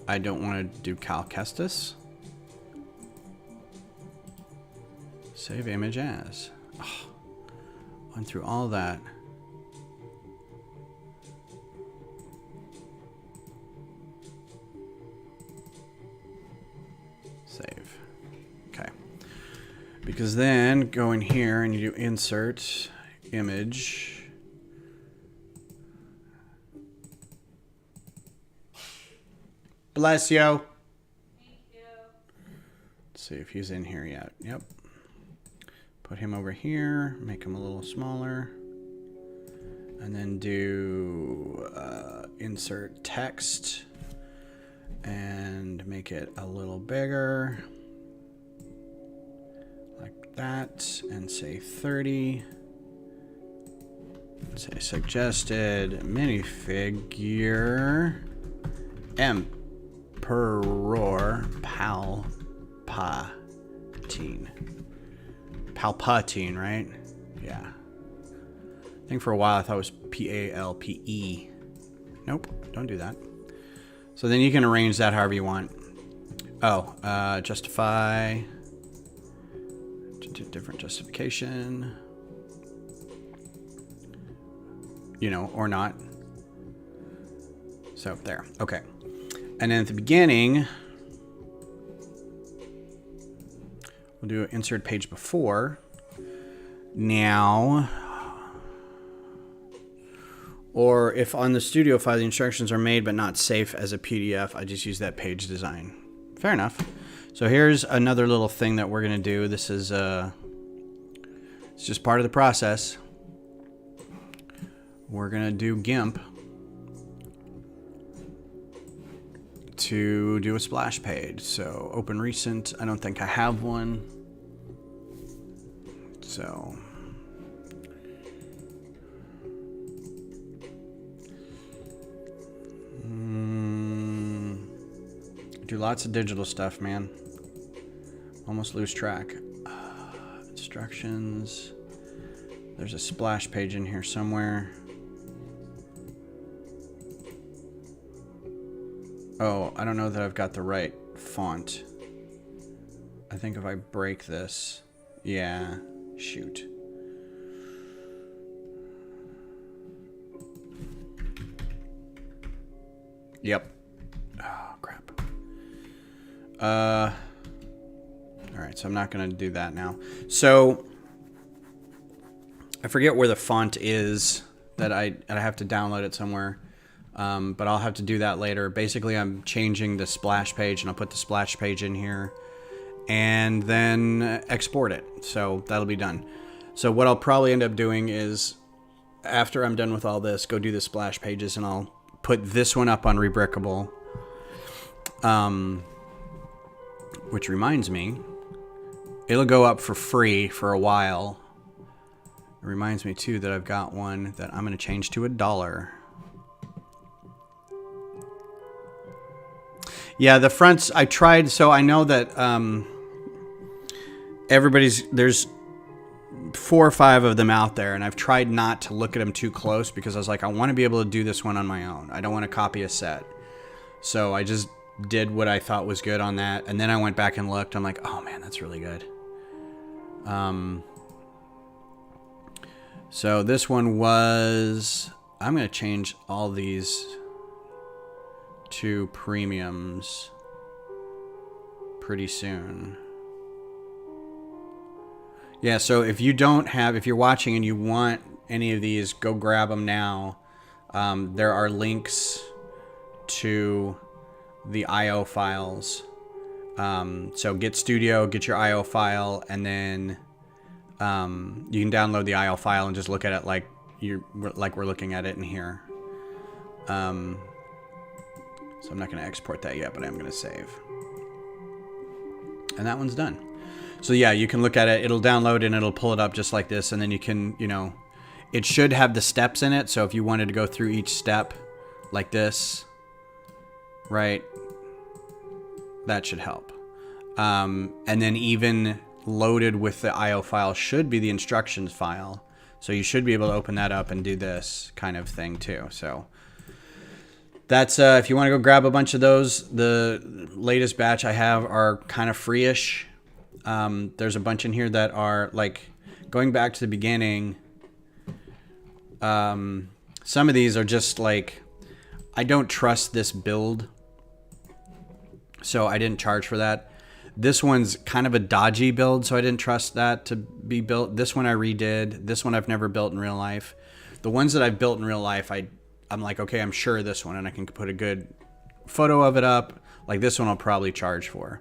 I don't want to do Cal Kestis. Save image as. Oh, went through all that. Save. Okay. Because then go in here and you do insert image. Bless you. Thank you. Let's see if he's in here yet. Yep. Put him over here. Make him a little smaller. And then do insert text. And make it a little bigger. Like that. And say 30. Say suggested minifigure. Emperor Palpatine. Palpatine, right? Yeah. I think for a while I thought it was P-A-L-P-E. Nope, don't do that. So then you can arrange that however you want. Oh, justify. Different justification. You know, or not. So there, okay. And then at the beginning, we'll do insert page before. Now, or if on the studio file the instructions are made but not safe as a PDF, I just use that page design. Fair enough. So here's another little thing that we're gonna do. This is it's just part of the process. We're gonna do GIMP to do a splash page. So open recent. I don't think I have one. So do lots of digital stuff, man. Almost lose track. Instructions. There's a splash page in here somewhere. Oh, I don't know that I've got the right font. I think if I break this, yeah, shoot. Yep. Oh, crap. All right, so I'm not going to do that now. So I forget where the font is that I have to download it somewhere. But I'll have to do that later. Basically, I'm changing the splash page, and I'll put the splash page in here and then export it. So that'll be done. So what I'll probably end up doing is, after I'm done with all this, go do the splash pages, and I'll put this one up on Rebrickable. Which reminds me, it'll go up for free for a while. It reminds me, too, that I've got one that I'm going to change to $1. Yeah, the fronts, I tried, so I know that there's 4 or 5 of them out there, and I've tried not to look at them too close because I was like, I want to be able to do this one on my own. I don't want to copy a set. So I just did what I thought was good on that, and then I went back and looked. I'm like, oh man, that's really good. So this one was, I'm going to change all these to premiums pretty soon. Yeah, so if you don't have, if you're watching and you want any of these, go grab them now. There are links to the IO files. So get Studio, get your IO file, and then you can download the IO file and just look at it like we're looking at it in here. So I'm not going to export that yet, but I'm going to save. And that one's done. So yeah, you can look at it. It'll download and it'll pull it up just like this. And then you can, you know, it should have the steps in it. So if you wanted to go through each step like this, right, that should help. And then even loaded with the IO file should be the instructions file. So you should be able to open that up and do this kind of thing too. So that's, if you want to go grab a bunch of those, the latest batch I have are kind of free-ish. There's a bunch in here that are, like, going back to the beginning. Some of these are just, like, I don't trust this build, so I didn't charge for that. This one's kind of a dodgy build, so I didn't trust that to be built. This one I redid. This one I've never built in real life. The ones that I've built in real life, I'm like, okay, I'm sure this one, and I can put a good photo of it up. Like this one I'll probably charge for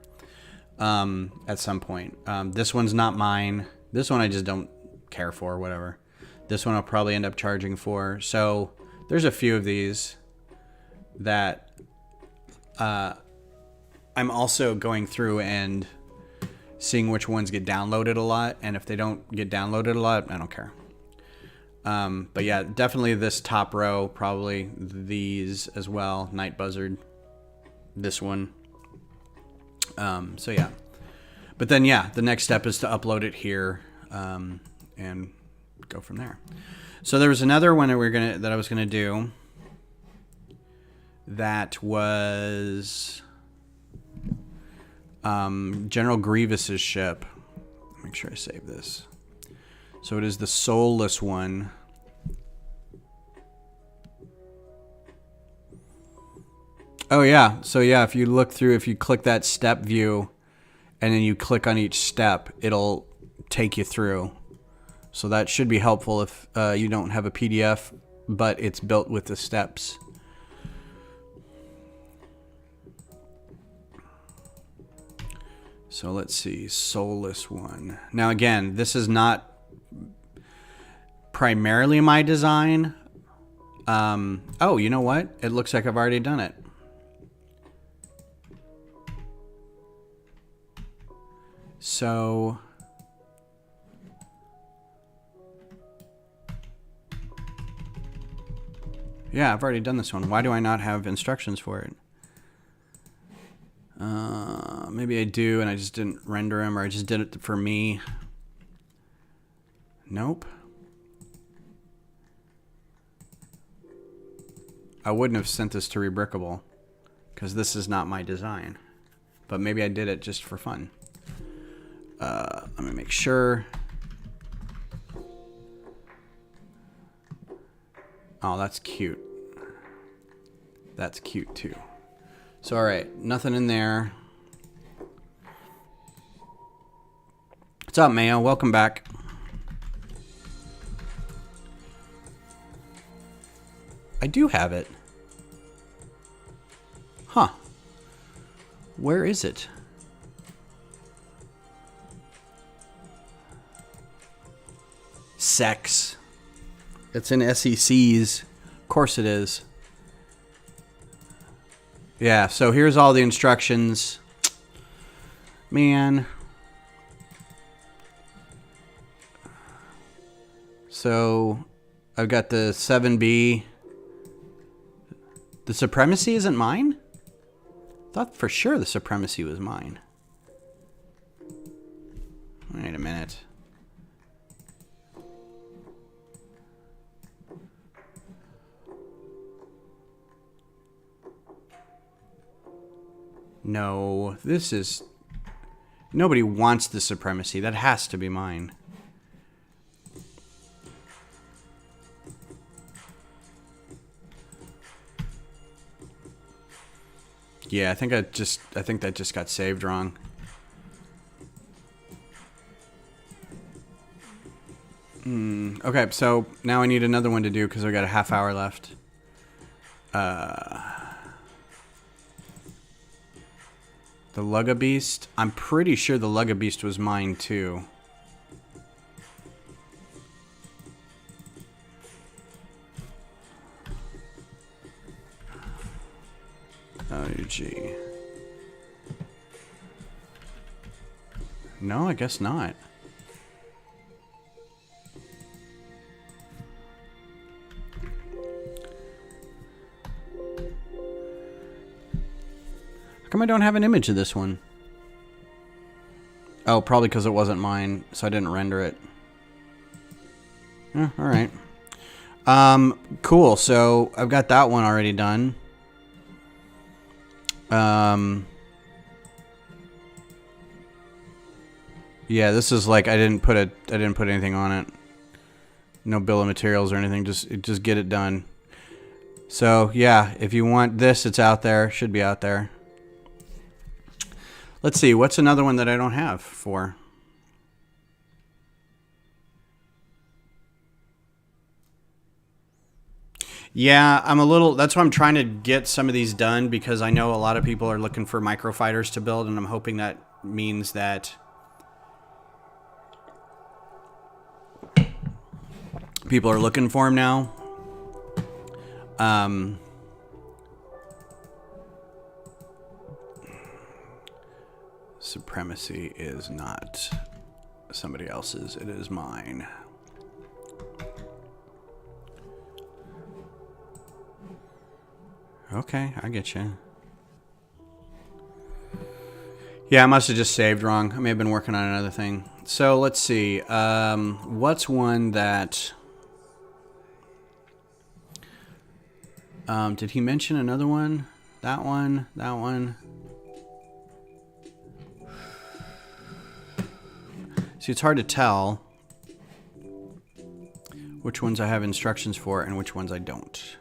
at some point. This one's not mine. This one I just don't care for, whatever. This one I'll probably end up charging for. So there's a few of these that I'm also going through and seeing which ones get downloaded a lot. And if they don't get downloaded a lot, I don't care. But yeah, definitely this top row, probably these as well. Night Buzzard, this one. So yeah, but then yeah, the next step is to upload it here. and go from there. So there was another one that I was gonna do. That was General Grievous's ship. Make sure I save this. So it is the soulless one. Oh yeah. So yeah, if you look through, if you click that step view, and then you click on each step, it'll take you through. So that should be helpful if you don't have a PDF, but it's built with the steps. So let's see, soulless one. Now again, this is not primarily my design. Oh, you know what? It looks like I've already done it. So yeah, I've already done this one. Why do I not have instructions for it? Maybe I do and I just didn't render them, or I just did it for me. Nope. I wouldn't have sent this to Rebrickable because this is not my design. But maybe I did it just for fun. Let me make sure. Oh, that's cute. That's cute too. So, all right, nothing in there. What's up, Mayo? Welcome back. I do have it. Huh. Where is it? Sex. It's in SECs. Of course it is. Yeah, so here's all the instructions. Man. So I've got the 7B. The supremacy isn't mine? I thought for sure the supremacy was mine. Wait a minute. No, this is... Nobody wants the supremacy. That has to be mine. Yeah, I think that just got saved wrong. Okay, so now I need another one to do because I've got a half hour left. The Lugabeast. I'm pretty sure the Lugabeast was mine too. Oh, gee. No, I guess not. How come I don't have an image of this one? Oh, probably because it wasn't mine, so I didn't render it. Yeah, all right. Cool. So I've got that one already done. Yeah, this is like I didn't put anything on it. No bill of materials or anything. Just get it done. So yeah, if you want this, it's out there. Should be out there. Let's see. What's another one that I don't have for? Yeah, I'm a little... That's why I'm trying to get some of these done, because I know a lot of people are looking for microfighters to build, and I'm hoping that means that people are looking for them now. Supremacy is not somebody else's. It is mine. Okay, I get you. Yeah, I must have just saved wrong. I may have been working on another thing. So let's see. What's one that... did he mention another one? That one? That one? See, it's hard to tell which ones I have instructions for and which ones I don't.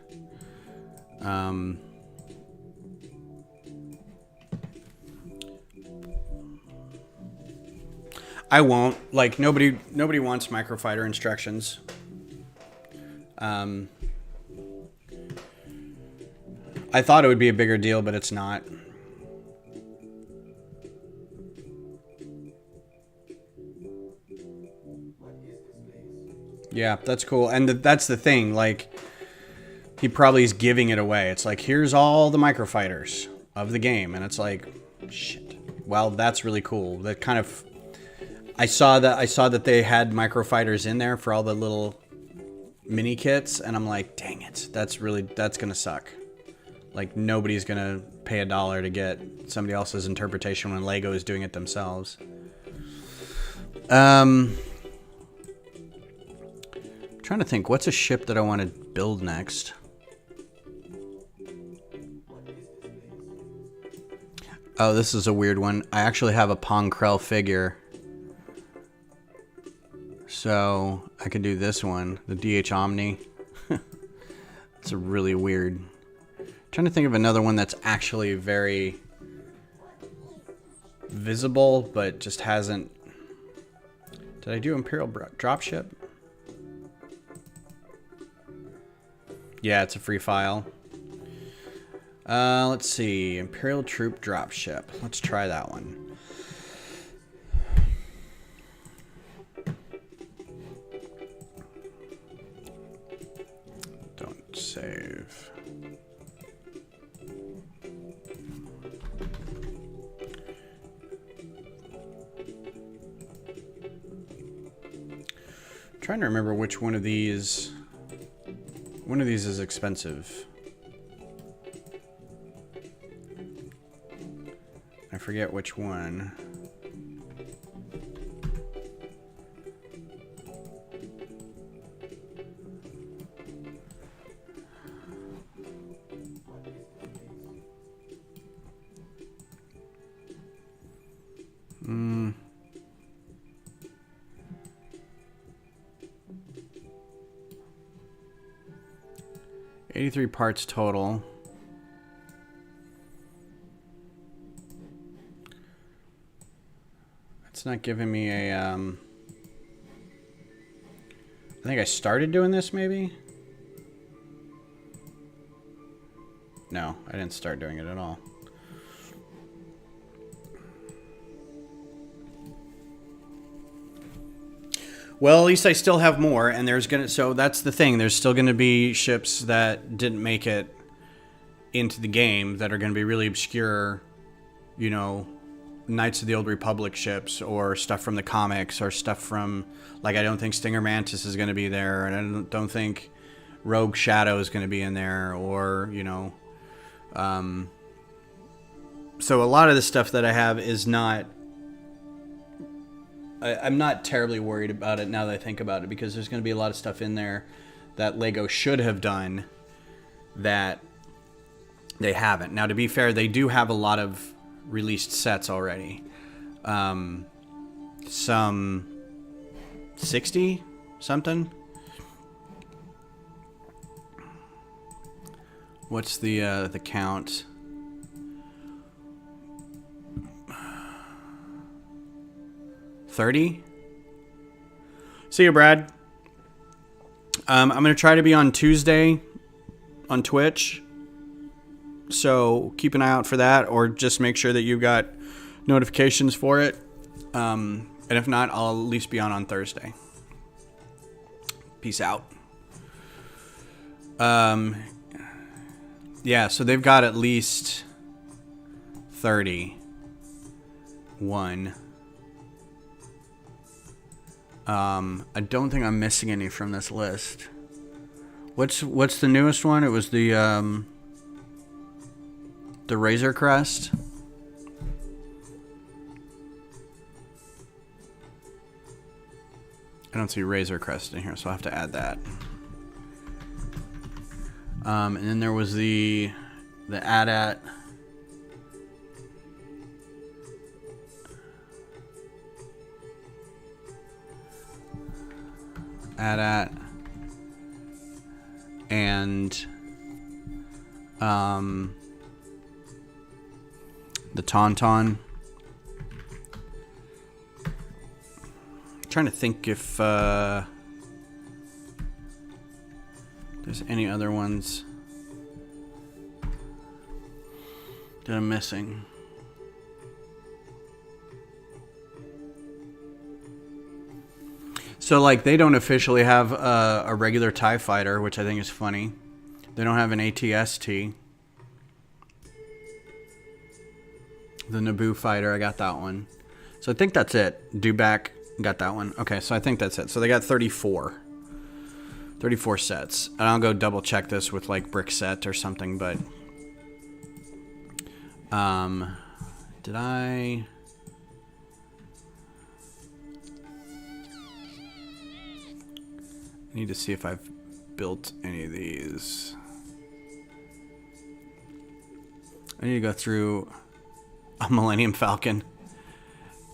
I won't. Like, nobody wants microfighter instructions. I thought it would be a bigger deal, but it's not. Yeah, that's cool. And that's the thing. Like, he probably is giving it away. It's like, here's all the microfighters of the game. And it's like, shit. Well, that's really cool. That kind of... I saw that they had microfighters in there for all the little mini kits. And I'm like, dang it. That's going to suck. Like, nobody's going to pay $1 to get somebody else's interpretation when Lego is doing it themselves. Trying to think, what's a ship that I want to build next? Oh, this is a weird one. I actually have a Pong Krell figure. So, I could do this one, the DH Omni. It's a really weird... Trying to think of another one that's actually very visible, but just hasn't... Did I do Imperial Dropship? Yeah, it's a free file. Let's see. Imperial Troop Dropship. Let's try that one. Don't save. Trying to remember which one of these is expensive. I forget which one. Hmm. 83 parts total. It's not giving me a, I think I started doing this maybe? No, I didn't start doing it at all. Well, at least I still have more, and so that's the thing. There's still gonna be ships that didn't make it into the game that are gonna be really obscure, you know, Knights of the Old Republic ships, or stuff from the comics, or stuff from, like, I don't think Stinger Mantis is gonna be there, and I don't think Rogue Shadow is gonna be in there, or, you know, so a lot of the stuff that I have is not... I'm not terribly worried about it now that I think about it, because there's going to be a lot of stuff in there that Lego should have done that they haven't. Now, to be fair, they do have a lot of released sets already. Some 60 something. What's the count? 30. See you, Brad. I'm going to try to be on Tuesday on Twitch. So keep an eye out for that, or just make sure that you've got notifications for it. And if not, I'll at least be on Thursday. Peace out. Yeah, so they've got at least 31. I don't think I'm missing any from this list. What's the newest one? It was the Razor Crest. I don't see Razor Crest in here, so I'll have to add that. And then there was the AT-AT. AT-AT. And the Tauntaun. Trying to think if there's any other ones that I'm missing. So, like, they don't officially have a regular TIE fighter, which I think is funny. They don't have an AT-ST. The Naboo fighter, I got that one. So I think that's it. Dewback, got that one. Okay, so I think that's it. So they got 34. 34 sets. And I'll go double check this with, like, Brick Set or something, but... did I need to see if I've built any of these. I need to go through a Millennium Falcon.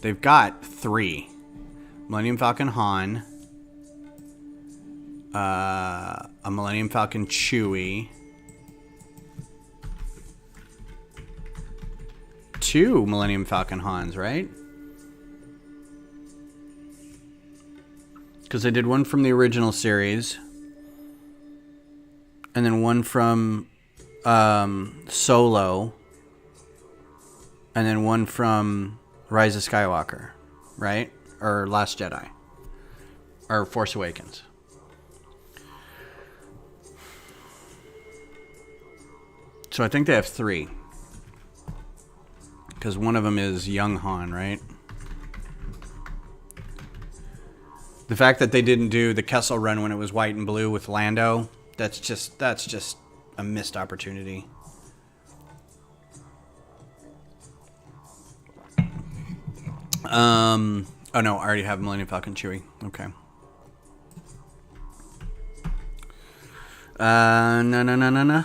They've got 3. Millennium Falcon Han, a Millennium Falcon Chewie, 2 Millennium Falcon Hans, right? Because I did one from the original series, and then one from Solo, and then one from Rise of Skywalker, right? Or Last Jedi, or Force Awakens. So I think they have 3. Because one of them is young Han, right? The fact that they didn't do the Kessel Run when it was white and blue with Lando, that's just a missed opportunity. Oh no, I already have Millennium Falcon Chewie. Okay. No.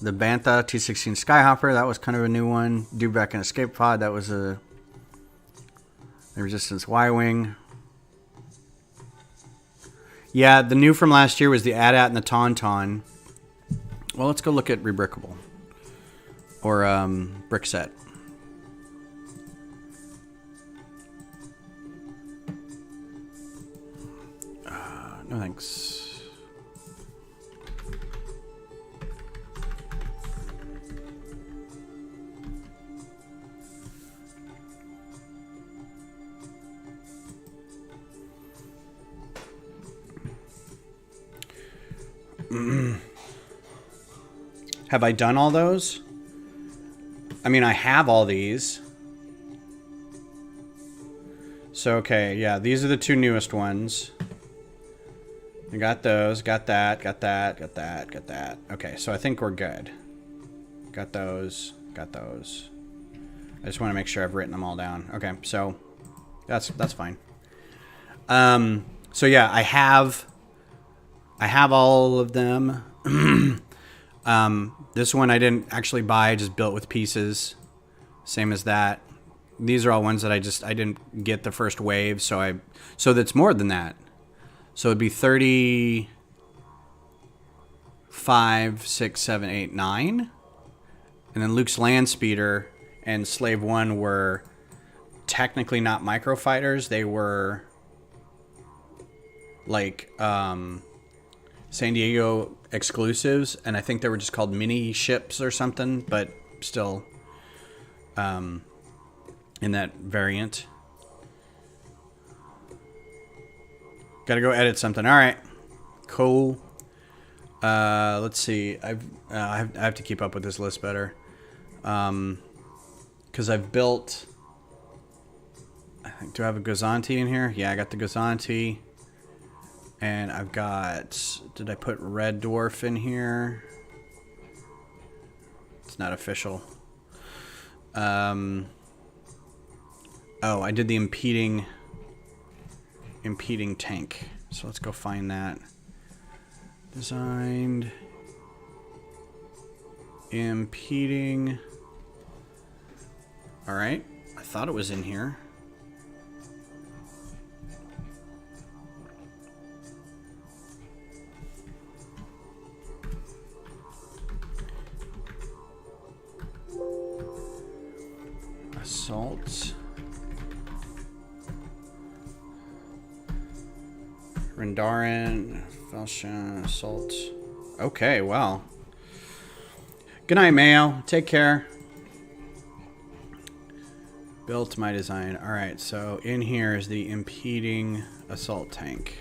The Bantha T-16 Skyhopper, that was kind of a new one. Dewback and Escape Pod, that was the Resistance Y-Wing. Yeah, the new from last year was the AT-AT and the Tauntaun. Well, let's go look at Rebrickable. Or Brick Set. No thanks. Have I done all those? I mean, I have all these. So, okay, yeah, these are the 2 newest ones. I got those, got that, got that, got that, got that. Okay, so I think we're good. Got those, got those. I just want to make sure I've written them all down. Okay, so that's fine. So yeah, I have all of them. This one I didn't actually buy, I just built with pieces. Same as that. These are all ones that I didn't get the first wave, so that's more than that. So it'd be 35, 6, 7, 8, 9. And then Luke's Land Speeder and Slave 1 were technically not microfighters. They were like San Diego exclusives, and I think they were just called mini ships or something, but still in that variant. Gotta go edit something. All right, cool. Let's see. I have to keep up with this list better, because I've built. Do I have a Gozanti in here? Yeah, I got the Gozanti. And I've got, did I put Red Dwarf in here? It's not official. Oh, I did the Impeding impeding tank. So let's go find that. Designed impeding. All right, I thought it was in here. Assault. Rendarin, Falchion, Assault. Okay, well. Good night, Mayo. Take care. Built my design. Alright, so in here is the impeding assault tank.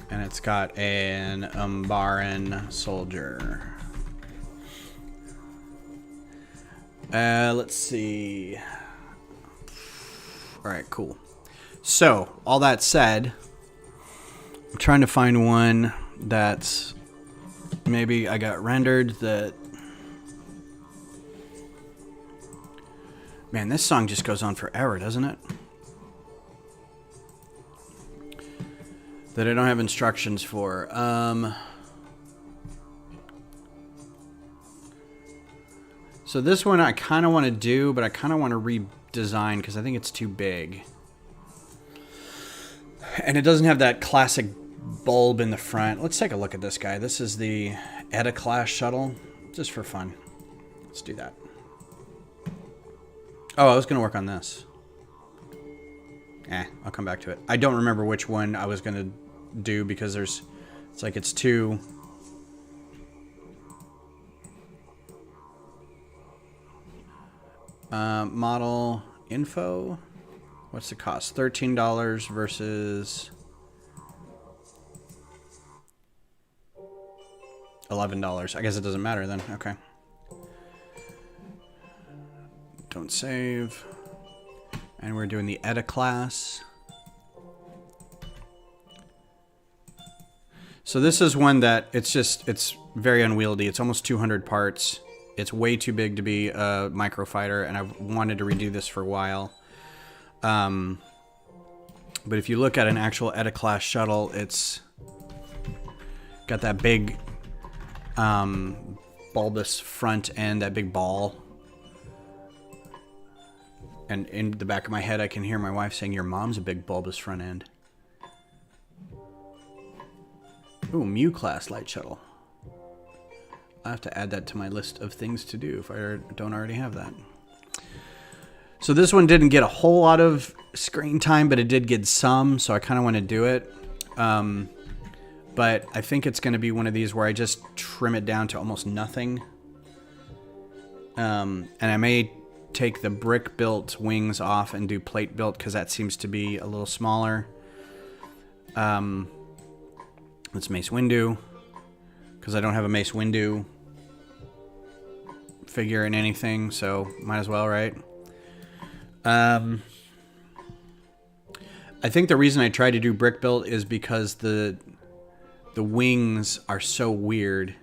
And it's got an Umbaran soldier. Let's see. Alright, cool. So, all that said, I'm trying to find one that's maybe I got rendered that... Man, this song just goes on forever, doesn't it? That I don't have instructions for. So this one I kind of want to do, but I kind of want to redesign because I think it's too big. And it doesn't have that classic bulb in the front. Let's take a look at this guy. This is the Eda Class Shuttle, just for fun. Let's do that. Oh, I was going to work on this. I'll come back to it. I don't remember which one I was going to do because it's like it's two... model info. What's the cost? $13 versus $11. I guess it doesn't matter then. Okay. Don't save. And we're doing the Eda class. So this is one that it's very unwieldy. It's almost 200 parts. It's way too big to be a microfighter, and I've wanted to redo this for a while. But if you look at an actual Eda Class Shuttle, it's got that big bulbous front end, that big ball. And in the back of my head, I can hear my wife saying, "Your mom's a big bulbous front end." Ooh, Mu Class Light Shuttle. I have to add that to my list of things to do if I don't already have that. So this one didn't get a whole lot of screen time, but it did get some, so I kind of want to do it. But I think it's going to be one of these where I just trim it down to almost nothing. And I may take the brick-built wings off and do plate-built because that seems to be a little smaller. Let's Mace Windu, because I don't have a Mace Windu figure in anything, so might as well, right? I think the reason I try to do brick built is because the wings are so weird,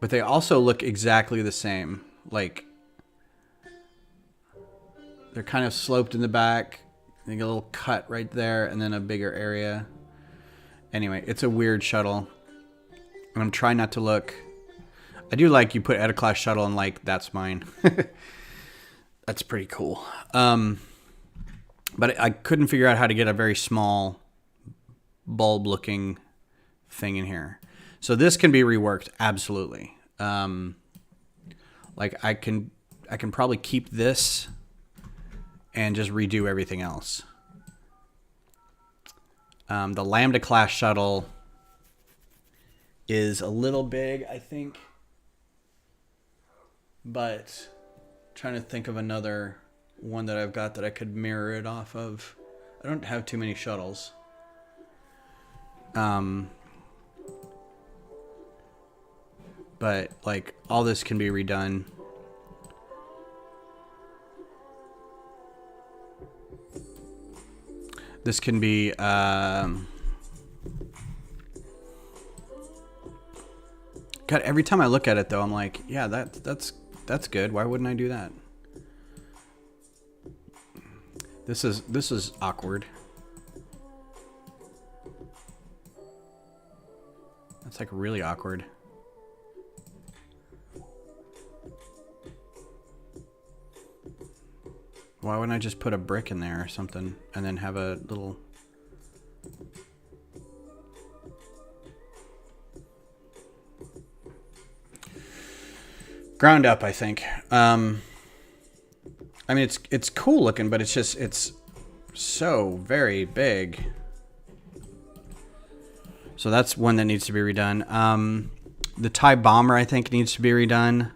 but they also look exactly the same. Like they're kind of sloped in the back. They get a little cut right there, and then a bigger area. Anyway, it's a weird shuttle. I'm trying not to look. I do like you put Eda Class Shuttle and like, that's mine. That's pretty cool. But I couldn't figure out how to get a very small bulb looking thing in here. So this can be reworked, absolutely. Like I can probably keep this and just redo everything else. The Lambda Class Shuttle is a little big, I think. But trying to think of another one that I've got that I could mirror it off of. I don't have too many shuttles. But like all this can be redone. This can be God, every time I look at it though, I'm like, yeah, that's That's good. Why wouldn't I do that? This is awkward. That's like really awkward. Why wouldn't I just put a brick in there or something and then have a little... Ground up, I think. I mean, it's cool looking, but it's so very big. So that's one that needs to be redone. The TIE Bomber, I think, needs to be redone.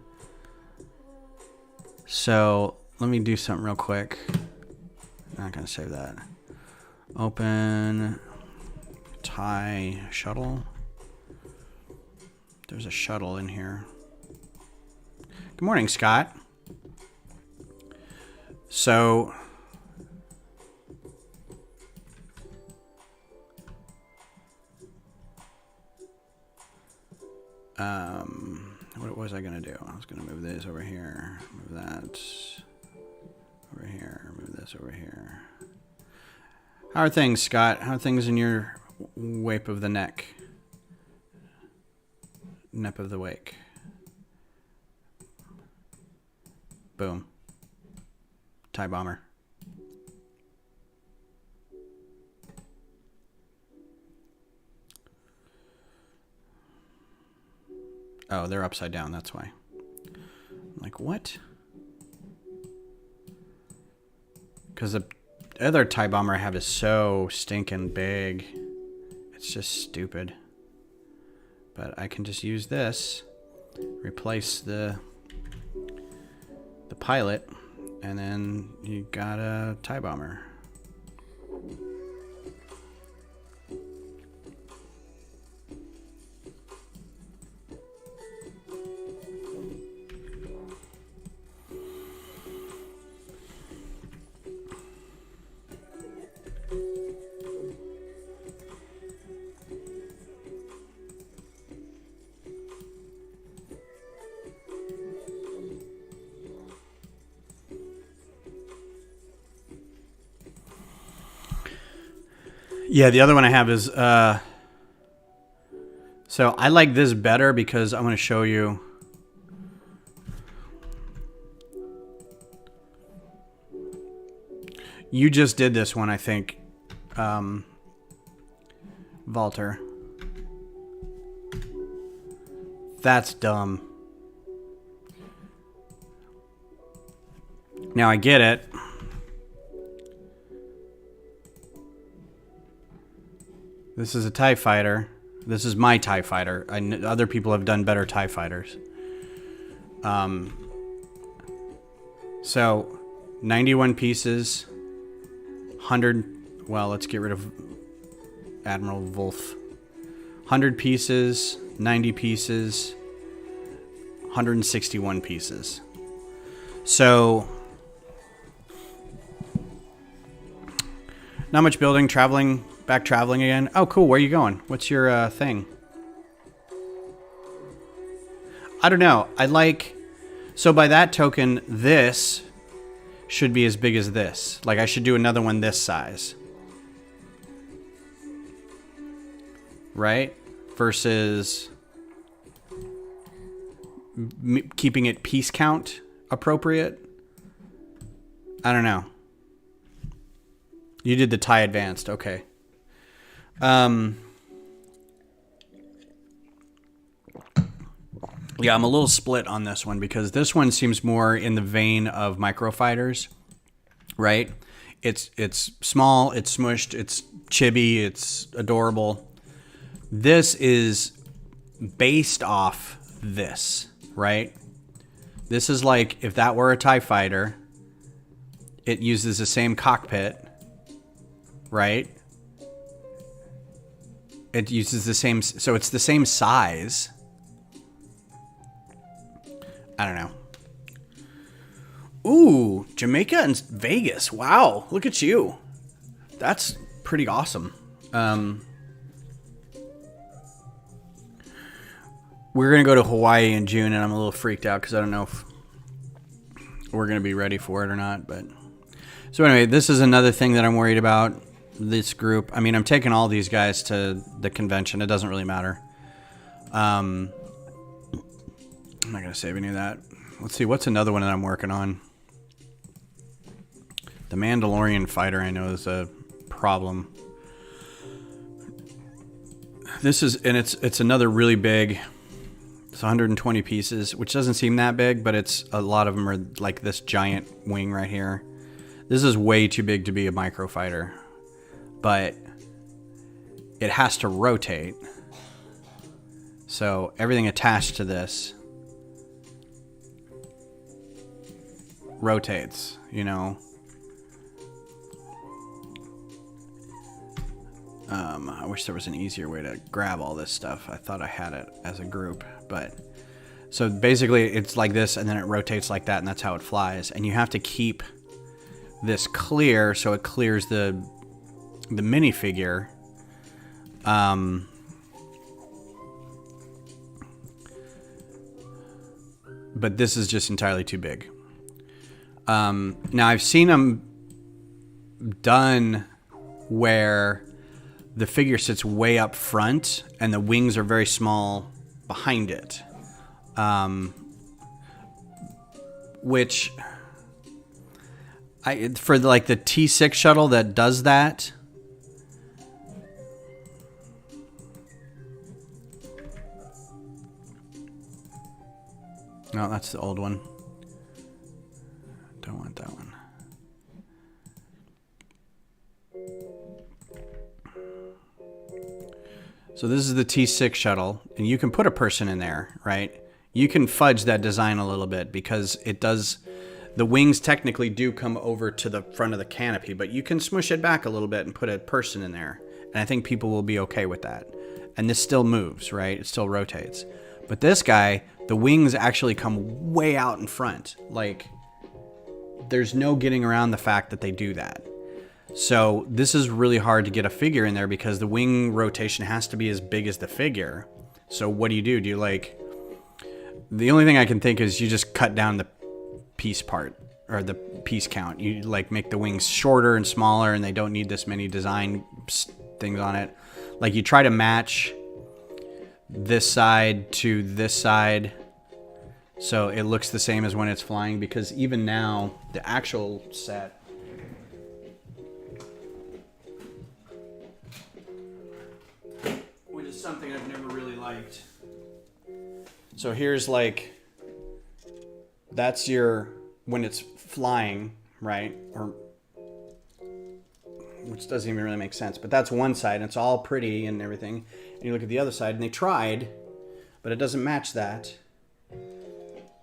So let me do something real quick. I'm not gonna save that. Open TIE Shuttle. There's a shuttle in here. Good morning, Scott. So, what was I going to do? I was going to move this over here, move that over here, move this over here. How are things, Scott? How are things in your wape of the neck? Nep of the wake. Boom. TIE Bomber. Oh, they're upside down, that's why. I'm like, what? Because the other TIE Bomber I have is so stinking big. It's just stupid. But I can just use this, replace the pilot, and then you got a TIE Bomber. Yeah, the other one I have is, so I like this better because I'm going to show you. You just did this one, I think, Walter. That's dumb. Now I get it. This is a TIE fighter. This is my TIE fighter. Other people have done better TIE fighters. So, 91 pieces. 100... Well, let's get rid of Admiral Wolf. 100 pieces. 90 pieces. 161 pieces. So... Not much building, traveling... Back traveling again. Oh, cool. Where are you going? What's your thing? I don't know. I like... So by that token, this should be as big as this. Like, I should do another one this size. Right? Versus... keeping it piece count appropriate. I don't know. You did the TIE Advanced. Okay. Yeah, I'm a little split on this one because this one seems more in the vein of microfighters, right? It's small, it's smushed, it's chibi, it's adorable. This is based off this, right? This is like if that were a TIE fighter, it uses the same cockpit, right? It uses the same, so it's the same size. I don't know. Ooh, Jamaica and Vegas. Wow, look at you. That's pretty awesome. We're going to go to Hawaii in June, and I'm a little freaked out because I don't know if we're going to be ready for it or not. But so anyway, this is another thing that I'm worried about. This group. I mean, I'm taking all these guys to the convention. It doesn't really matter. I'm not going to save any of that. Let's see. What's another one that I'm working on? The Mandalorian Fighter, I know, is a problem. This is, and it's another really big. It's 120 pieces, which doesn't seem that big, but it's a lot of them are like this giant wing right here. This is way too big to be a microfighter, but it has to rotate. So everything attached to this rotates, you know. I wish there was an easier way to grab all this stuff. I thought I had it as a group, but so basically it's like this and then it rotates like that and that's how it flies. And you have to keep this clear so it clears the minifigure. But this is just entirely too big. Now I've seen them done where the figure sits way up front and the wings are very small behind it. Which for like the T6 shuttle that does that. No, that's the old one. Don't want that one. So this is the T6 shuttle, and you can put a person in there, right? You can fudge that design a little bit because it does, the wings technically do come over to the front of the canopy, but you can smush it back a little bit and put a person in there. And I think people will be okay with that. And this still moves, right? It still rotates. But this guy, the wings actually come way out in front. Like, there's no getting around the fact that they do that. So this is really hard to get a figure in there because the wing rotation has to be as big as the figure. So what do? Do you like... The only thing I can think is you just cut down the piece part or the piece count. You like make the wings shorter and smaller and they don't need this many design things on it. Like you try to match this side to this side so it looks the same as when it's flying, because even now the actual set, which is something I've never really liked. So here's like, that's your, when it's flying, right? Or, which doesn't even really make sense, but that's one side and it's all pretty and everything. And you look at the other side and they tried, but it doesn't match that,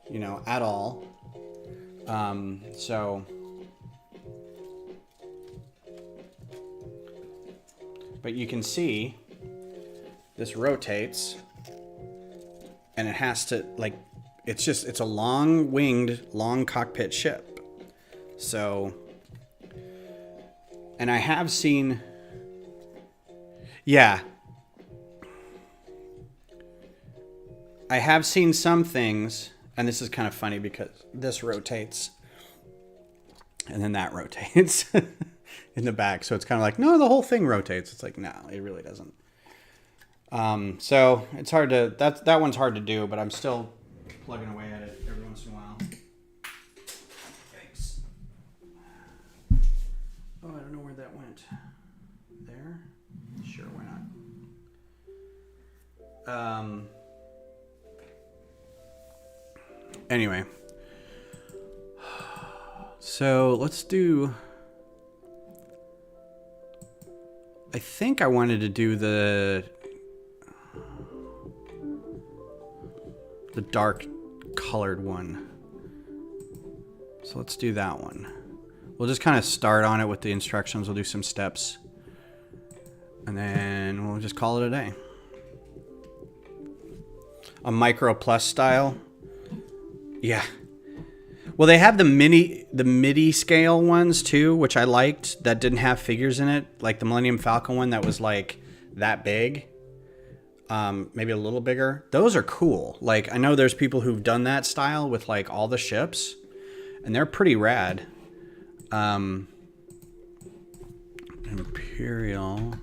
you know, at all. So, but you can see this rotates and it has to, like, it's a long-winged, long cockpit ship. So, and I have seen, yeah, I have seen some things, and this is kind of funny because this rotates and then that rotates in the back. So it's kind of like, no, the whole thing rotates. It's like, no, it really doesn't. So it's hard to, that one's hard to do, but I'm still plugging away at it every once in a while. Thanks. Oh, I don't know where that went. There? Sure, why not? Anyway. So let's do, I think I wanted to do the dark colored one. So let's do that one. We'll just kind of start on it with the instructions. We'll do some steps and then we'll just call it a day. A micro plus style. Yeah. Well, they have the MIDI scale ones too, which I liked, that didn't have figures in it. Like the Millennium Falcon one that was like that big. Maybe a little bigger. Those are cool. Like, I know there's people who've done that style with like all the ships, And they're pretty rad. Imperial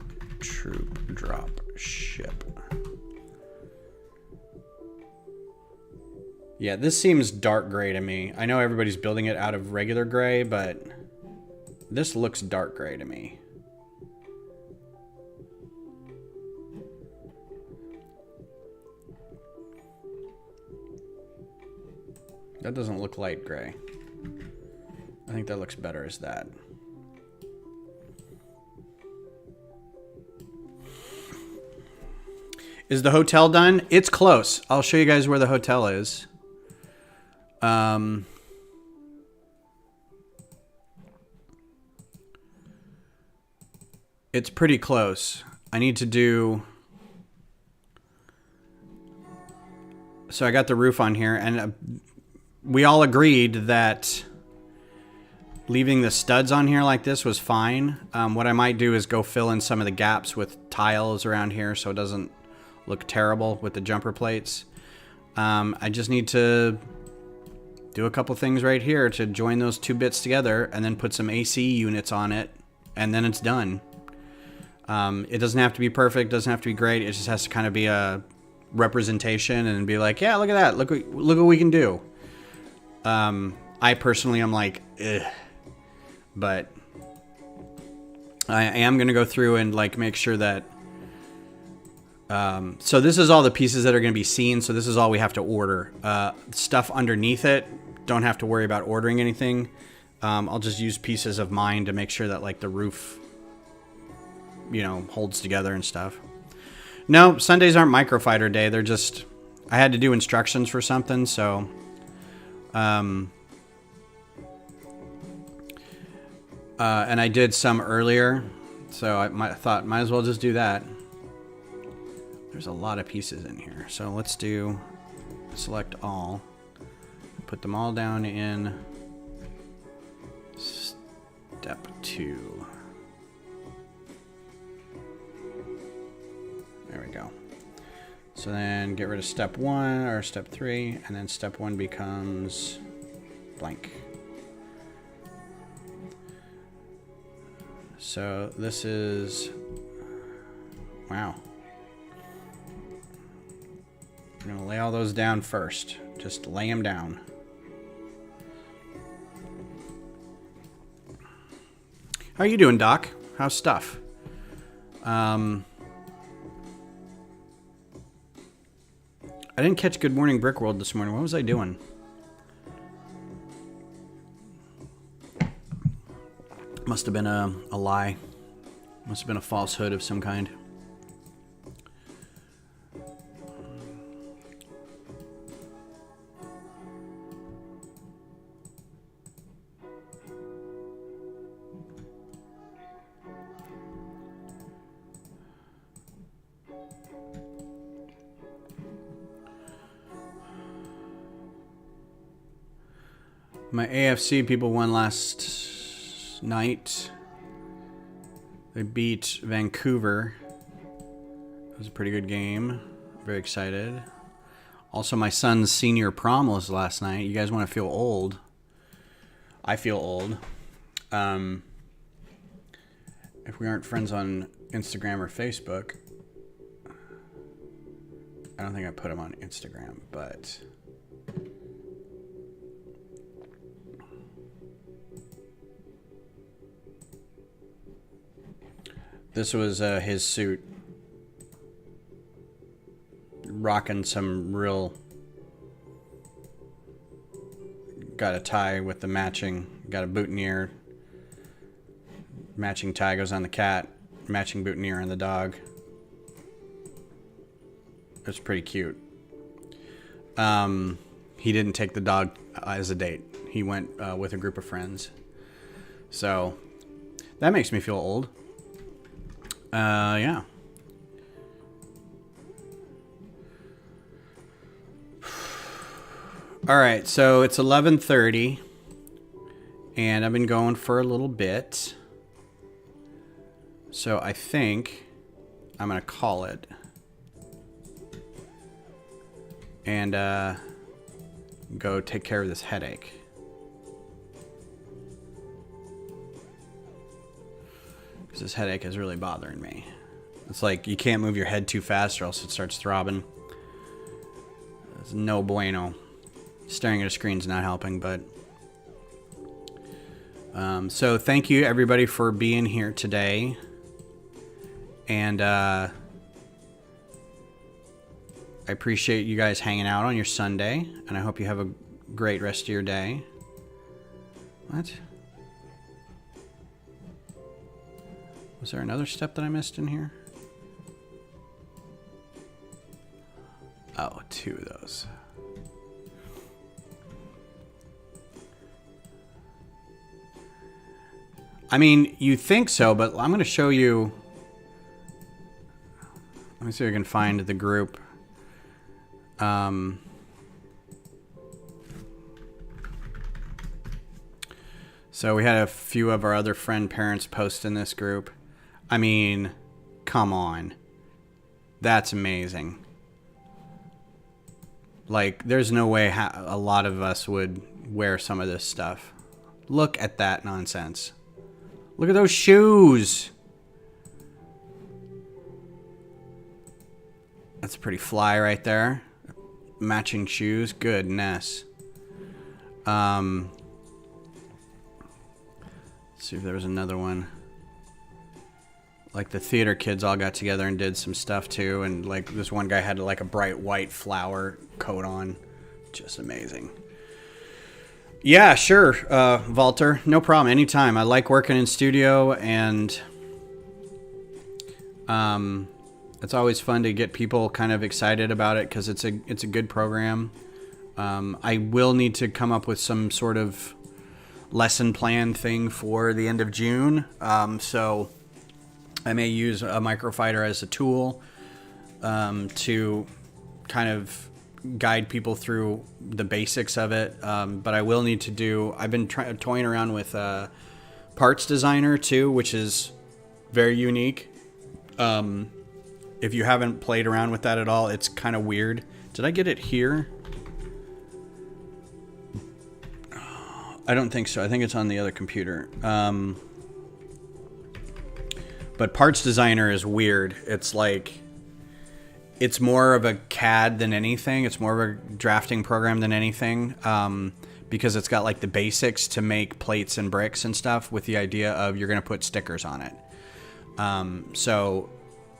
troop drop ship. Yeah, this seems dark gray to me. I know everybody's building it out of regular gray, but this looks dark gray to me. That doesn't look light gray. I think that looks better as that. Is the hotel done? It's close. I'll show you guys where the hotel is. It's pretty close. I need to do... So I got the roof on here, and we all agreed that leaving the studs on here like this was fine. What I might do is go fill in some of the gaps with tiles around here so it doesn't look terrible with the jumper plates. I just need to do a couple things right here to join those two bits together and then put some AC units on it, and then it's done. It doesn't have to be perfect, doesn't have to be great. It just has to kind of be a representation and be like, yeah, look at that. Look what we can do. I personally am like, ugh. But I am going to go through and like make sure that so this is all the pieces that are going to be seen. So this is all we have to order. Stuff underneath it, don't have to worry about ordering anything. I'll just use pieces of mine to make sure that like the roof, you know, holds together and stuff. No, Sundays aren't Microfighter Day. They're just, I had to do instructions for something. So, and I did some earlier. So I thought might as well just do that. There's a lot of pieces in here. So let's do select all. Put them all down in step 2. There we go. So then get rid of step 1 or step 3, and then step 1 becomes blank. So this is, wow. I'm gonna lay all those down first. Just lay them down. How are you doing, Doc? How's stuff? I didn't catch Good Morning Brick World this morning. What was I doing? Must have been a lie. Must have been a falsehood of some kind. My AFC people won last night. They beat Vancouver. It was a pretty good game. Very excited. Also, my son's senior prom was last night. You guys want to feel old? I feel old. If we aren't friends on Instagram or Facebook, I don't think I put him on Instagram, but... This was his suit. Rocking some real... Got a tie with the matching. Got a boutonniere. Matching tie goes on the cat. Matching boutonniere on the dog. It's pretty cute. He didn't take the dog as a date. He went with a group of friends. So, that makes me feel old. Yeah. All right, so it's 11:30, and I've been going for a little bit. So I think I'm gonna call it, and go take care of this headache. This headache is really bothering me. It's like you can't move your head too fast or else it starts throbbing. It's no bueno. Staring at a screen's not helping, but... so thank you everybody for being here today. And I appreciate you guys hanging out on your Sunday. And I hope you have a great rest of your day. What? Was there another step that I missed in here? Oh, 2 of those. I mean, you think so, but I'm going to show you. Let me see if I can find the group. So we had a few of our other friend parents post in this group. I mean, come on. That's amazing. Like, there's no way a lot of us would wear some of this stuff. Look at that nonsense. Look at those shoes. That's pretty fly right there. Matching shoes. Goodness. Let's see if there was another one. Like the theater kids all got together and did some stuff too. And like this one guy had like a bright white flower coat on. Just amazing. Yeah, sure, Walter. No problem. Anytime. I like working in studio, and it's always fun to get people kind of excited about it because it's a good program. I will need to come up with some sort of lesson plan thing for the end of June. So I may use a microfighter as a tool to kind of guide people through the basics of it. But I will need to do... I've been toying around with Parts Designer too, which is very unique. If you haven't played around with that at all, it's kind of weird. Did I get it here? I don't think so. I think it's on the other computer. But Parts Designer is weird. It's like... It's more of a CAD than anything. It's more of a drafting program than anything. Because it's got like the basics to make plates and bricks and stuff with the idea of you're going to put stickers on it. So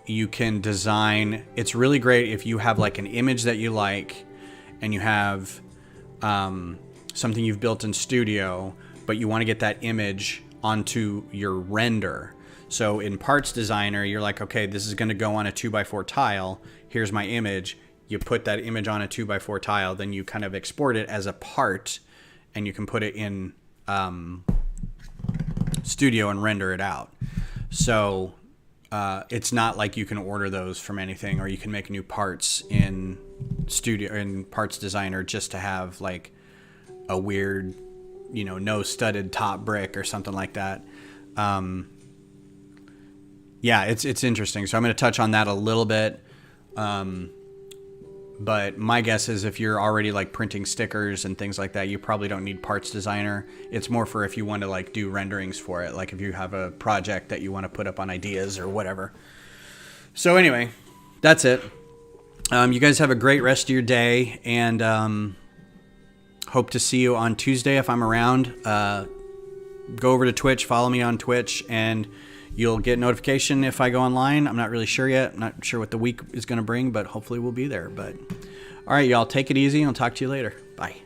you can design... It's really great if you have like an image that you like and you have something you've built in Studio, but you want to get that image onto your render. So in Parts Designer, you're like, okay, this is going to go on a 2x4 tile. Here's my image. You put that image on a 2x4 tile, then you kind of export it as a part, and you can put it in Studio and render it out. So it's not like you can order those from anything, or you can make new parts in Studio in Parts Designer just to have like a weird, no studded top brick or something like that. Yeah, it's interesting. So I'm going to touch on that a little bit. But my guess is if you're already like printing stickers and things like that, you probably don't need Parts Designer. It's more for if you want to like do renderings for it. Like if you have a project that you want to put up on Ideas or whatever. So anyway, that's it. You guys have a great rest of your day, and hope to see you on Tuesday if I'm around. Go over to Twitch, follow me on Twitch, and you'll get notification if I go online. I'm not really sure yet. I'm not sure what the week is going to bring, but hopefully we'll be there. But all right, y'all, take it easy. I'll talk to you later. Bye.